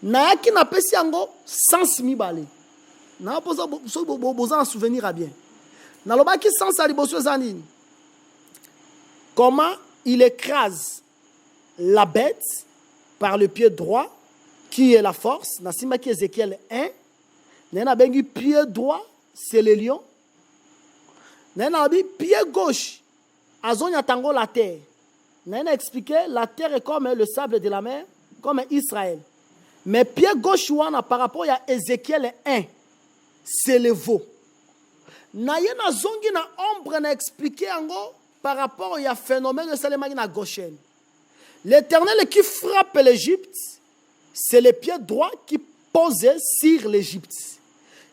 Nayaki na pesi yango sans mi balé. Na posa boza en souvenir à bien. Na lobaki sans aliboso zanini. Comment il écrase la bête par le pied droit qui est la force. Na simaki Ézéchiel 1. Nena bengi pied droit c'est le lion. Nena bi pied gauche azonya tango la terre. Nena expliqué la terre est comme le sable de la mer, comme Israël. Mais pied gauche par rapport à Ézéchiel 1, c'est le veau. Naye na zongi na ombre na expliqué par rapport au phénomène de Salemagi na Goshen. L'Éternel qui frappe l'Égypte, c'est le pied droit qui pose sur l'Égypte.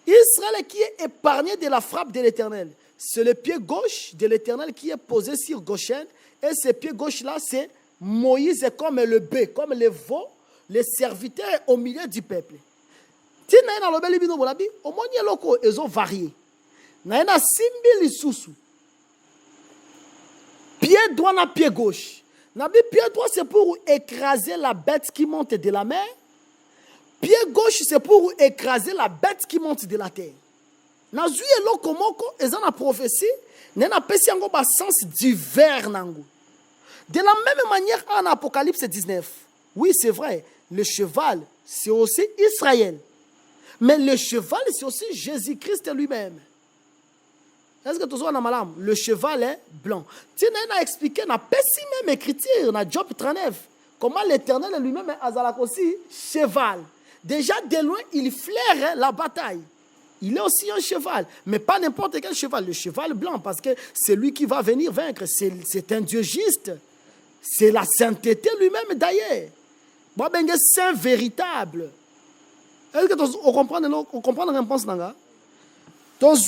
Israël qui est épargné de la frappe de l'Éternel, c'est le pied gauche de l'Éternel qui est posé sur Goshen. Et ce pied gauche-là, c'est Moïse comme le bœuf, comme le veau, les serviteurs au milieu du peuple. Si vous avez un bébé, vous avez un loko, ils ont varié. Vous avez un simbi lisusu. Pied droit na pied gauche. Pied droit, c'est pour écraser la bête qui monte de la mer. Pied gauche, c'est pour écraser la bête qui monte de la terre. Nazu eloko moko, ils ont la prophétie, n'en a pas si un sens divers nango. De la même manière en Apocalypse 19. Oui, c'est vrai, le cheval, c'est aussi Israël. Mais le cheval, c'est aussi Jésus-Christ lui-même. Est-ce que tu vois malam? Le cheval est blanc. Tu n'as expliqué, n'a pas si même écriture, dans Job 39, comment l'Éternel lui-même est aussi cheval. Déjà, de loin, il flaire la bataille. Il est aussi un cheval, mais pas n'importe quel cheval, le cheval blanc, parce que c'est lui qui va venir vaincre. C'est un Dieu juste. C'est la sainteté lui-même d'ailleurs. C'est un saint véritable. Est-ce que on comprend la réponse? Donc,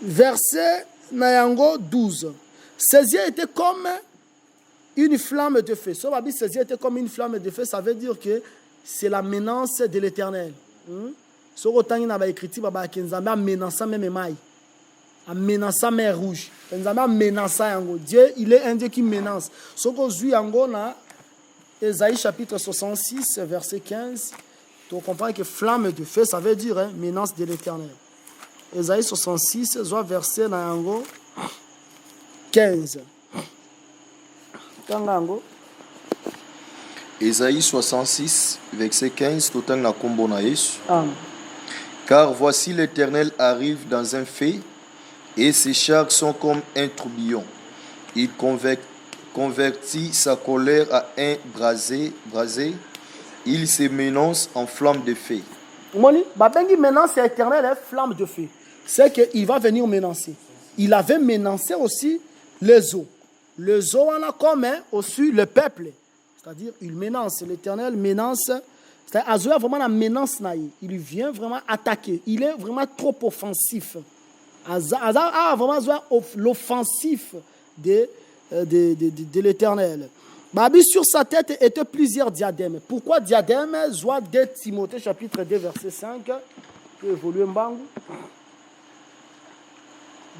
verset 12. Saisir était comme une flamme de feu. Ça va dire saisir était comme une flamme de feu, ça veut dire que c'est la menace de l'Éternel. Ce que vous avez écrit, c'est menaçant même maille. Menaçant mer rouge. Dieu, il est un Dieu qui menace. Ce que vous avez dans Ésaïe chapitre 66, verset 15, tu comprends que flamme de feu, ça veut dire menace de l'Éternel. Ésaïe 66, verset 15. Ésaïe 66, verset 15, tout en combo na Yesu. Amen. Car voici l'Éternel arrive dans un fait, et ses chars sont comme un tourbillon. Il convertit sa colère à un brasé. Il se menace en flamme de feu. Moni, babengi menace éternelle est flamme de feu. C'est qu'il va venir menacer. Il avait menacé aussi les eaux. Les eaux en a comme aussi le peuple. C'est-à-dire, il menace. L'Éternel menace. C'est-à-dire, vraiment la menace. Il vient vraiment attaquer. Il est vraiment trop offensif. A vraiment l'offensif de l'Éternel. Babi sur sa tête étaient plusieurs diadèmes. Pourquoi diadèmes? Soit 2 Timothée chapitre 2 verset 5. Peut évoluer Mbangu.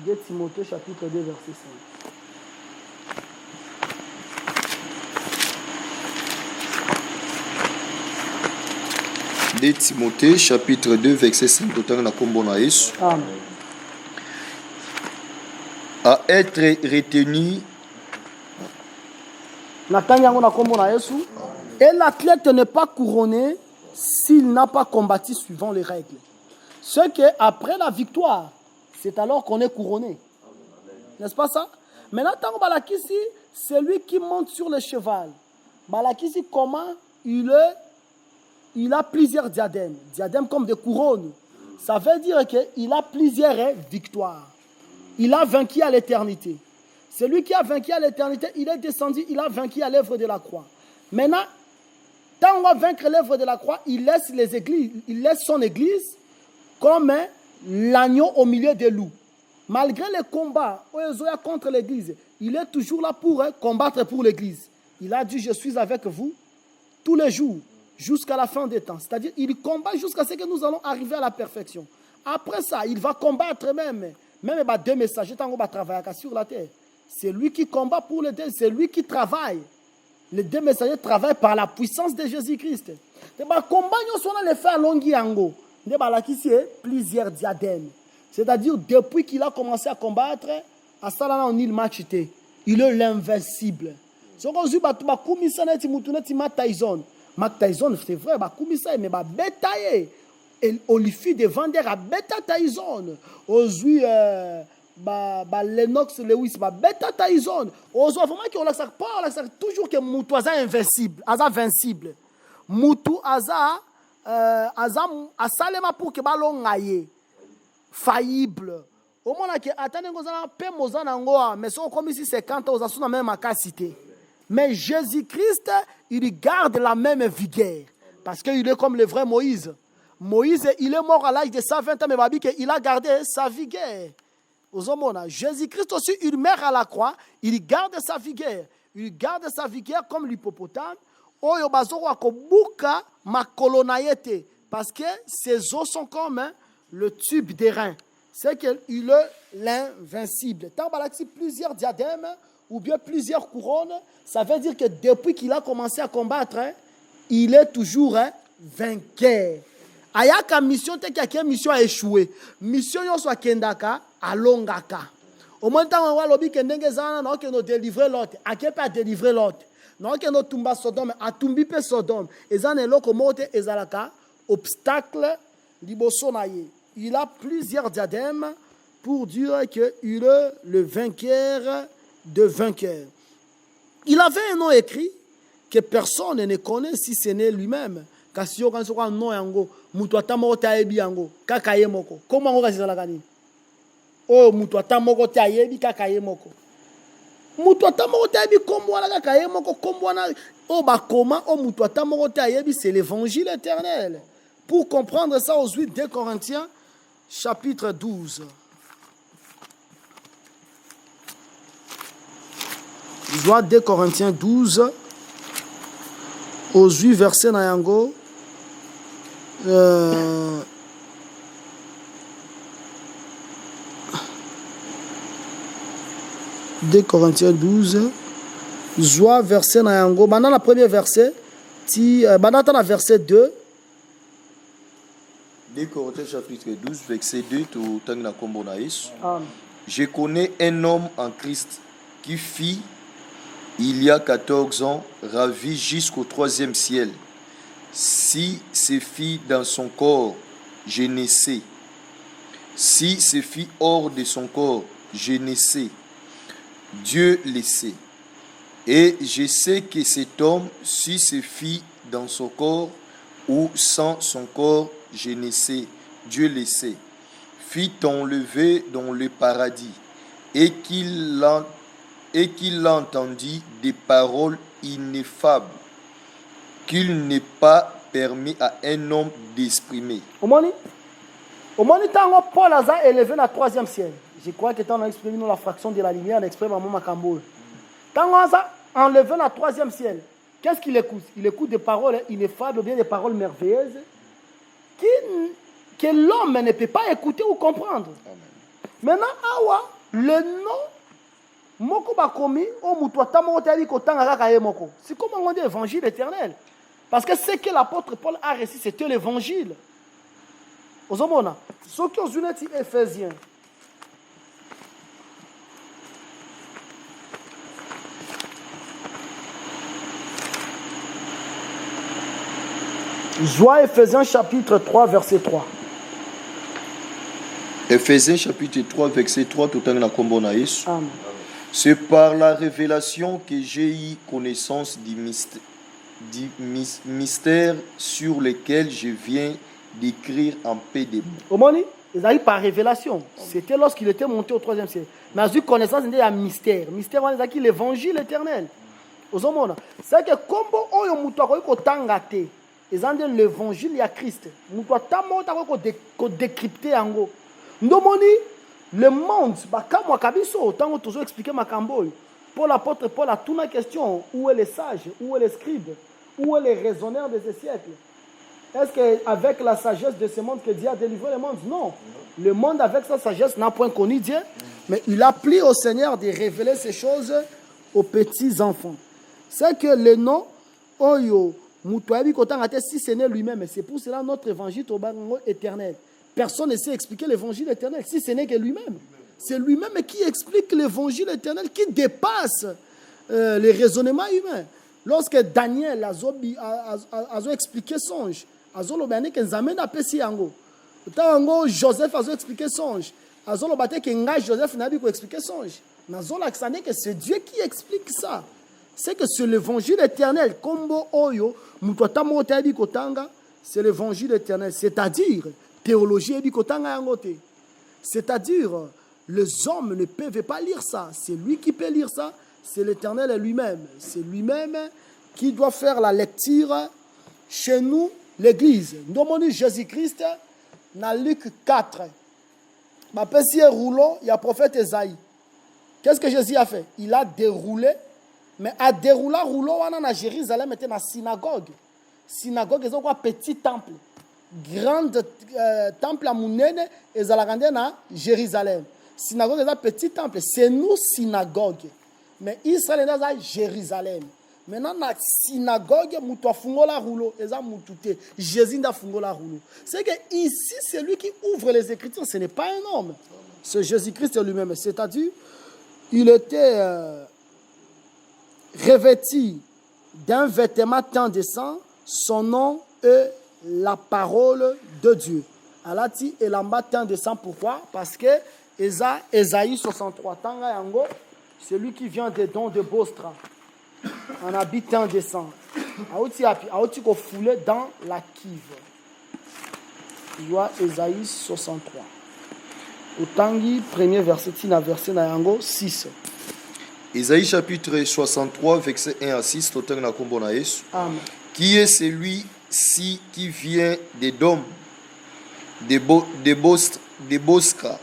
2 Timothée chapitre 2 verset 5. 2 Timothée chapitre 2 verset 5. Amen. À être retenu. Et l'athlète n'est pas couronné s'il n'a pas combattu suivant les règles. Ce qu'après la victoire, c'est alors qu'on est couronné. N'est-ce pas ça? Maintenant, tant que Balakisi, c'est lui qui monte sur le cheval. Balakisi, comment il a plusieurs diadèmes. Diadèmes comme des couronnes. Ça veut dire qu'il a plusieurs victoires. Il a vaincu à l'éternité. Celui qui a vaincu à l'éternité, il est descendu, il a vaincu à l'œuvre de la croix. Maintenant, quand on va vaincre l'œuvre de la croix, il laisse les églises, il laisse son église comme l'agneau au milieu des loups. Malgré les combats contre l'église, il est toujours là pour combattre pour l'église. Il a dit, je suis avec vous tous les jours, jusqu'à la fin des temps. C'est-à-dire, il combat jusqu'à ce que nous allons arriver à la perfection. Après ça, il va combattre même deux messagers, tant qu'on va travailler sur la terre. C'est lui qui combat pour les deux, c'est lui qui travaille. Les deux messagers travaillent par la puissance de Jésus-Christ. Les combats, nous sommes les faire longi ango. Plusieurs diadèmes. C'est-à-dire, depuis qu'il a commencé à combattre, à Salana, on il machité. Il est l'invincible. C'est comme si Mac Tyson, c'est vrai, mais bétaillé. On lui fait des vendeurs à bêta Tyson. Aujourd'hui, Lennox Lewis, bêta Tyson. Aujourd'hui, vraiment qu'on a toujours que Moutou Aza invincible. Aza invincible. Moutou Aza Salema pour que ballon aille. Faillible. Au moment où attendez qu'on a paix mozanangoa, mais c'est comme si c'est quand on a son même cité. Mais Jésus-Christ, il garde la même vigueur parce qu'il est comme le vrai Moïse. Moïse, il est mort à l'âge de 120 ans, mais il a gardé sa vigueur. Jésus-Christ aussi, il meurt à la croix, il garde sa vigueur. Il garde sa vigueur comme l'hippopotame. Parce que ses os sont comme le tube des reins. C'est qu'il est l'invincible. Tant qu'il y a plusieurs diadèmes ou bien plusieurs couronnes, ça veut dire que depuis qu'il a commencé à combattre, il est toujours vainqueur. Ayaka mission te kake mission a échoué. Mission yo soit kendaka alongaka. Au moins tant on lobi ke ndenge zana na ke no délivrer l'autre, ake pas délivrer l'autre. Na ke no tumba Sodome, atumbi pe Sodome. Ezana eloko mote ezalaka obstacle liboso na ye. Il a plusieurs diadèmes pour dire qu'il est le vainqueur de vainqueurs. Il avait un nom écrit que personne ne connaît si ce n'est lui-même. Kasi yo kanso kwa no yango mutu atamoko tayebi yango kaka ye moko comment on va la gani oh mutu atamoko tayebi kaka ye moko mutu atamoko tayebi kombo wana kaka ye moko kombo wana oh ba comment oh mutu atamoko tayebi c'est l'évangile éternel. Pour comprendre ça, aux 8 de Corinthiens chapitre 12. Je vois 2 Corinthiens 12 aux 8 versets Nayango. 2 Corinthiens 12. Je vois verset Nayango. Pendant la première verset, pendant la verset 2. 2 Corinthiens chapitre 12, verset 2, tout Tangna Kombonaïs. Je connais un homme en Christ qui fit, il y a 14 ans, ravi jusqu'au 3e ciel. Si se fit dans son corps, je ne sais. Si se fit hors de son corps, je ne sais. Dieu le sait. Et je sais que cet homme, si se fit dans son corps ou sans son corps, je ne sais, Dieu le sait, fit enlever dans le paradis, et qu'il entendit des paroles ineffables qu'il n'est pas permis à un homme d'exprimer. Au moment où Paul a élevé la 3e ciel, je crois que tant on a exprimé la fraction de la lumière, on exprime à Mama Kamboul. Quand on a enlevé la 3e ciel, qu'est-ce qu'il écoute? Il écoute des paroles ineffables ou bien des paroles merveilleuses que l'homme ne peut pas écouter ou comprendre. Amen. Maintenant, awa, le nom, moko bakomi, o mutu atamo tabi ko tanga kaka moko. C'est comme on dit évangile éternel. Parce que ce que l'apôtre Paul a réussi, c'était l'évangile. Aux hommes, ceux qui ont une Éphésiens. Joie Ephésiens chapitre 3, verset 3. Ephésiens chapitre 3, verset 3, tout en la combo na Yesu. Amen. C'est par la révélation que j'ai eu connaissance du mystère sur lequel je viens d'écrire en paix des mots. Omoni, ils ont eu par révélation. C'était lorsqu'il était monté au 3e siècle. Mais ils ont eu connaissance d'un mystère. Mystère, on a dit l'évangile éternel. C'est que comme on a dit ils ont dit l'évangile de Christ. Ils ont décrypté en gros. Le monde, comme moi, autant que toujours expliqué ma camboy. Pour l'apôtre Paul a tout la question, où est les sages, où est les scribes, où est les raisonneurs de ce siècle? Est-ce qu'avec la sagesse de ce monde que Dieu a délivré le monde? Non. Le monde avec sa sagesse n'a point connu Dieu, mais il a plu au Seigneur de révéler ces choses aux petits enfants. C'est que le nom, Oyo, Moutouabi Kotangate, si ce n'est lui-même, c'est pour cela notre évangile est éternel. Personne ne sait expliquer l'évangile éternel, si ce n'est que lui-même. C'est lui-même qui explique l'évangile éternel, qui dépasse les raisonnements humains. Lorsque Daniel a expliqué songe, Joseph a expliqué songe, Joseph n'a pas expliqué songe. C'est Dieu qui explique ça. C'est que c'est l'évangile éternel. C'est l'évangile éternel. C'est-à-dire, théologie, c'est-à-dire, les hommes ne peuvent pas lire ça. C'est lui qui peut lire ça. C'est l'Éternel lui-même. C'est lui-même qui doit faire la lecture chez nous, l'Église. Nous avons Jésus-Christ dans Luc 4. Il y a un rouleau, il y a le prophète Esaïe. Qu'est-ce que Jésus a fait? Il a déroulé, mais à dérouler le rouleau, on a à Jérusalem, était dans la synagogue. Synagogue, ils ont un petit temple. Grand temple à Mounene, et ils ont à Jérusalem. Synagogue, c'est un petit temple. C'est nous, synagogue. Mais Israël est à Jérusalem. Maintenant, la synagogue, il fungo la rouleau. Jésus a fungo la rouleau. C'est que ici, c'est lui qui ouvre les Écritures. Ce n'est pas un homme. C'est Jésus-Christ lui-même. C'est-à-dire, il était revêtu d'un vêtement tendissant. Son nom est la parole de Dieu. Alati et lamba tendissant. Pourquoi? Parce que Esaïe 63 ans, c'est lui qui vient des dons de Bostra, en habitant des sangs. Aouti ko foulé dans la kive. Tu vois Esaïe 63. Otangi, premier verset, tina verset na yango 6. Esaïe chapitre 63, verset 1 à 6, totangi na kombo na Yesu. Amen. Qui est celui-ci qui vient des dômes, des Bostra,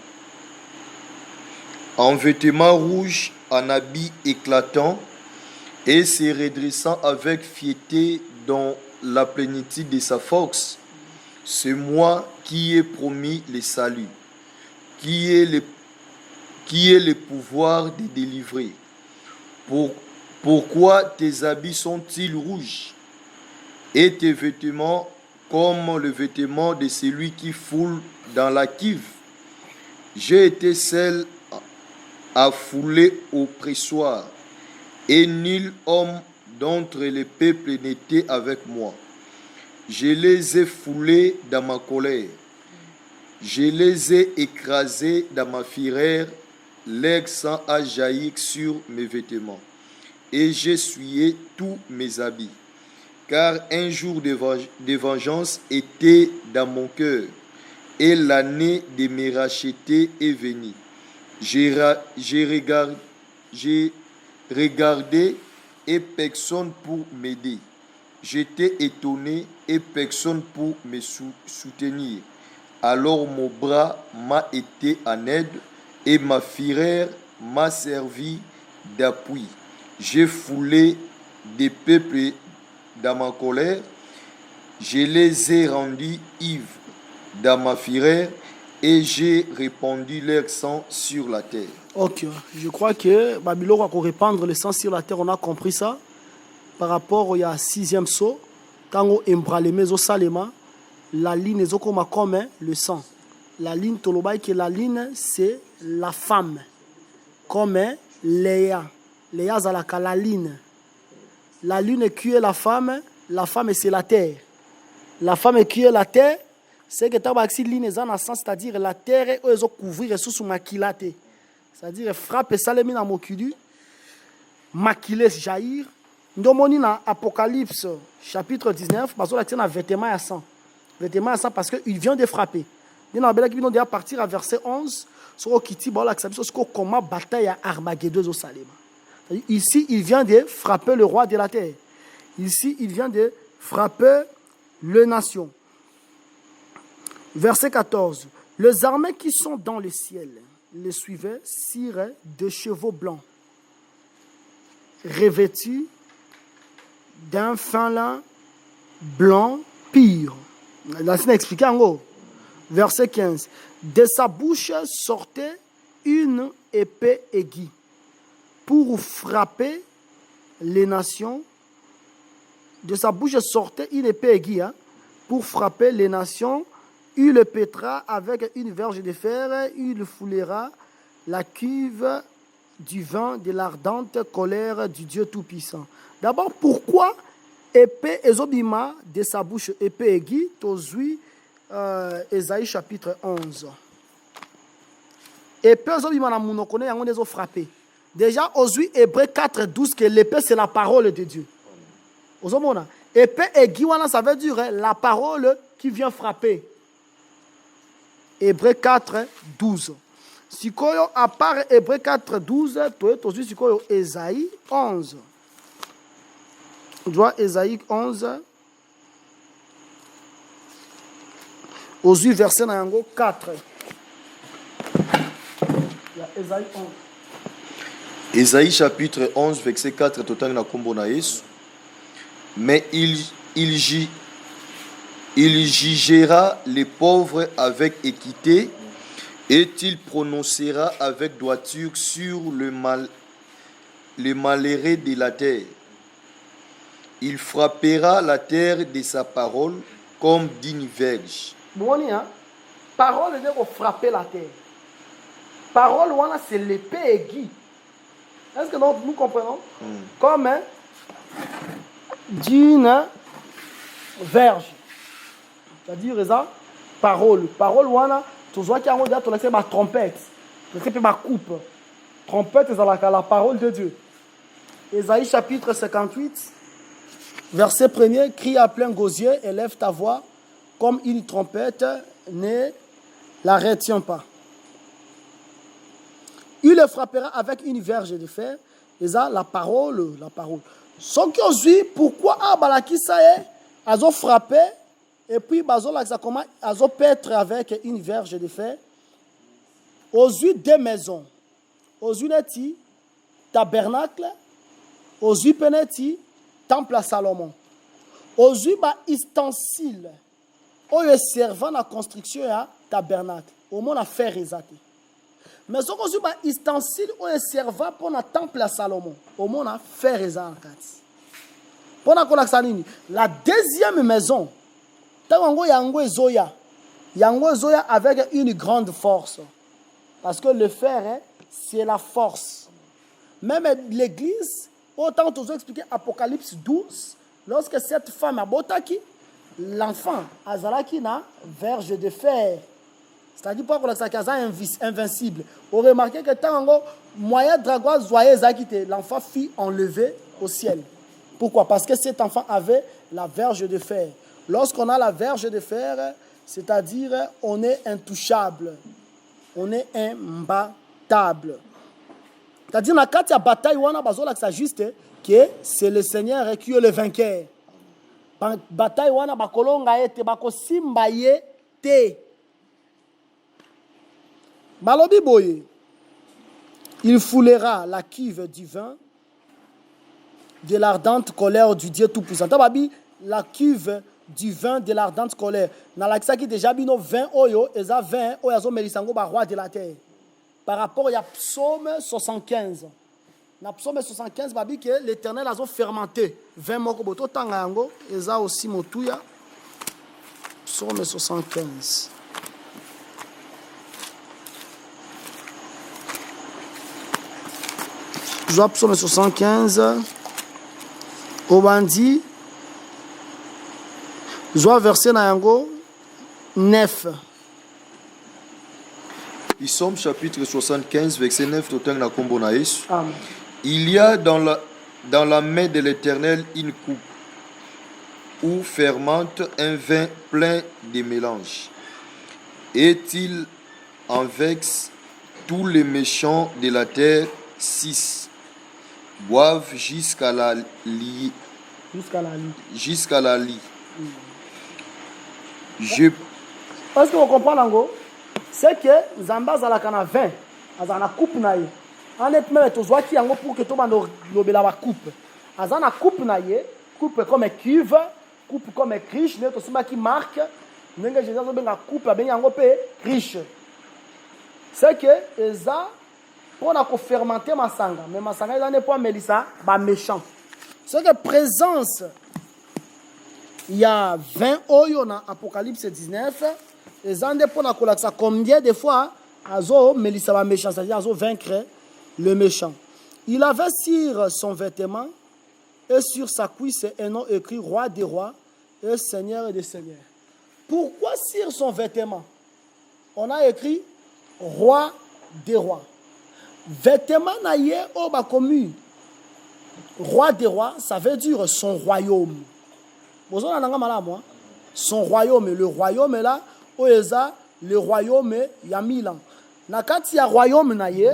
en vêtements rouges, en habit éclatant, et se redressant avec fierté dans la plénitude de sa force? C'est moi qui ai promis le salut, qui est le pouvoir de délivrer. Pourquoi tes habits sont-ils rouges et tes vêtements comme le vêtement de celui qui foule dans la cuve? J'ai été celle à fouler au pressoir, et nul homme d'entre les peuples n'était avec moi. Je les ai foulés dans ma colère, je les ai écrasés dans ma fureur, leur sang a jailli sur mes vêtements, et j'ai essuyé tous mes habits. Car un jour de vengeance était dans mon cœur, et l'année de me racheter est venue. J'ai regardé et personne pour m'aider. J'étais étonné et personne pour me soutenir. Alors mon bras m'a été en aide et ma fureur m'a servi d'appui. J'ai foulé des peuples dans ma colère. Je les ai rendus ivres dans ma fureur et j'ai répandu leur sang sur la terre. Ok, je crois que Babylone va répandre le sang sur la terre, on a compris ça. Par rapport au 6e saut, quand on embraleme au salema, la ligne est comme le sang. La ligne tolobaï que la ligne c'est la femme, comme Léa. Léa zalaka la ligne. La lune qui est la femme c'est la terre. La femme qui est la terre, c'est que tu as ligne, c'est-à-dire la terre et eux couvrir sous maquillate. C'est-à-dire frappe salemi na mokudu, maquiller jaillir. Nous avons dans Apocalypse chapitre 19, parce que a vêtement à sang. Vêtement à sang parce qu'il vient de frapper. Nous avons déjà partir à verset 11, sur Kiti, comment bataille à Armageddon au Salem. Ici, il vient de frapper le roi de la terre. Ici, il vient de frapper les nations. Verset 14. Les armées qui sont dans le ciel les suivaient sur de chevaux blancs, revêtus d'un fin lin blanc pur. Là, c'est expliqué en gros. Verset 15. De sa bouche sortait une épée aiguë pour frapper les nations. De sa bouche sortait une épée aiguë pour frapper les nations. Il le pètera avec une verge de fer, il foulera la cuve du vin de l'ardente colère du Dieu Tout-Puissant. D'abord, pourquoi épée ezobima de sa bouche épée aiguë, tozui Ésaïe chapitre 11. Épée ezobima na munokone yango nezo frappé. Déjà, ozui Hébreu 4, 12 que l'épée c'est la parole de Dieu. Ozomona. Épée aiguë, ça veut dire la parole qui vient frapper. Hébreu 4, 12. Sikoyo, à part Hébreu 4, 12, tu es aussi Sikoyo Ésaïe 11. Tu vois Ésaïe 11. Aussi verset 4. Il y a Ésaïe 11. Ésaïe chapitre 11, verset 4, total na kombo na Yesu. Mais il jugera les pauvres avec équité et il prononcera avec droiture sur les malheureux de la terre. Il frappera la terre de sa parole comme d'une verge. Bon, parole de frapper la terre. Parole, c'est l'épée aiguë. Est-ce que nous comprenons? Comme d'une verge. C'est-à-dire ça, parole. Parole, tu vois qu'il y a ma trompette. Tu sais ma coupe. Trompette, c'est la parole de Dieu. Ésaïe chapitre 58, verset 1er, crie à plein gosier, élève ta voix comme une trompette, ne la retiens pas. Il le frappera avec une verge de fer. Et ça, la parole. Sans qu'ils osent, pourquoi Abalaki ça est, ils ont frappé, et puis ils ont pètre avec une verge de fer. Aux yeux des maisons, aux yeux neti, tabernacle, aux yeux peneti, temple à Salomon. Aux yeux ustensiles, où est servant la construction à tabernacle, au monde à faire exactement. Mais ce qu'on a ustensile ou un servant pour le temple à Salomon, au monde a fait raison. La deuxième maison, Yango Zoya avec une grande force. Parce que le fer, c'est la force. Même l'église, autant que tu as expliqué Apocalypse 12, lorsque cette femme a botaki, l'enfant a zalaki na verge de fer. C'est-à-dire pas que c'est invincible. On remarque que tant moyen dragon joyeux l'enfant fut enlevé au ciel. Pourquoi? Parce que cet enfant avait la verge de fer. Lorsqu'on a la verge de fer, c'est-à-dire on est intouchable. On est imbattable. C'est-à-dire dans la bataille, on a besoin que ça juste que c'est le Seigneur qui est le vainqueur. Bataille, on a besoin te. Malobi boye, il foulera la cuve du vin de l'ardente colère du Dieu Tout-Puissant. La cuve du vin de l'ardente colère. Dans la qui déjà bino 20 oyo, et ça 20 oyo melisango ba roi de la terre. Par rapport à Psaume 75. Dans Psaume 75, babi que l'Éternel a fermenté 20 moko boto tanga yango, et ça aussi motuya. Psaume 75. Joab Psaume 75, Obandi, Zoa verset na yango 9. Psaume chapitre 75, verset 9, Toteng na kombo na Yesu. Amen. Il y a dans la main de l'Éternel une coupe où fermente un vin plein de mélange. Et-il en vexe tous les méchants de la terre? 6. Boivent jusqu'à la lie. Jusqu'à la lie. Parce que vous comprenez, Nango, c'est que Zamba Zalaka na 20, Azana coupe na ye. Honnêtement, tu vois qui yango pour que tout le monde lobela la coupe. Azana coupe na ye, coupe comme cuve, coupe comme criche, ne to sima qui marque, nenga Jésus zo benga coupe ben yango pe criche. C'est que eza pour na ko fermenter masanga, mais masanga eza ne pas melisa ba méchant. C'est que présence il y a 20 oyo na Apocalypse 19 eza nde pour na kolakisa combien de fois azo melisa ba méchant, c'est-à-dire azo vaincre le méchant. Il avait sur son vêtement et sur sa cuisse un nom écrit Roi des rois et Seigneur des seigneurs. Pourquoi sur son vêtement on a écrit Roi des rois? Vêtement na ye o ba commu Roi des rois, ça veut dire son royaume. Vous en avez malamu, son royaume, le royaume est là, oeza le royaume il y a 1000 ans. Nakati ya royaume na ye.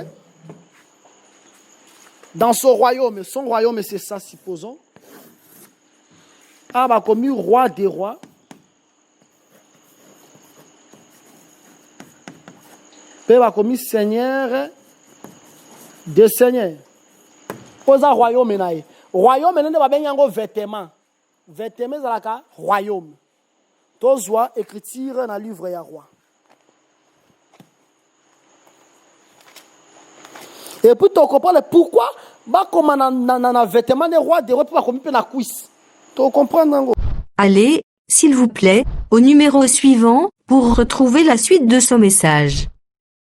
Dans son royaume c'est ça, supposons. Ah, bah, comme roi des rois. Puis, bah, comme seigneur des seigneurs. Pose un royaume. Royaume, il y a un vêtement. Vêtement, c'est un royaume. Tous voient écriture dans le livre ya roi. Et puis, tu comprends pourquoi bah comme un vêtement des rois des rois pas comme la cuisse. Tu comprends? Allez, s'il vous plaît, au numéro suivant pour retrouver la suite de ce message.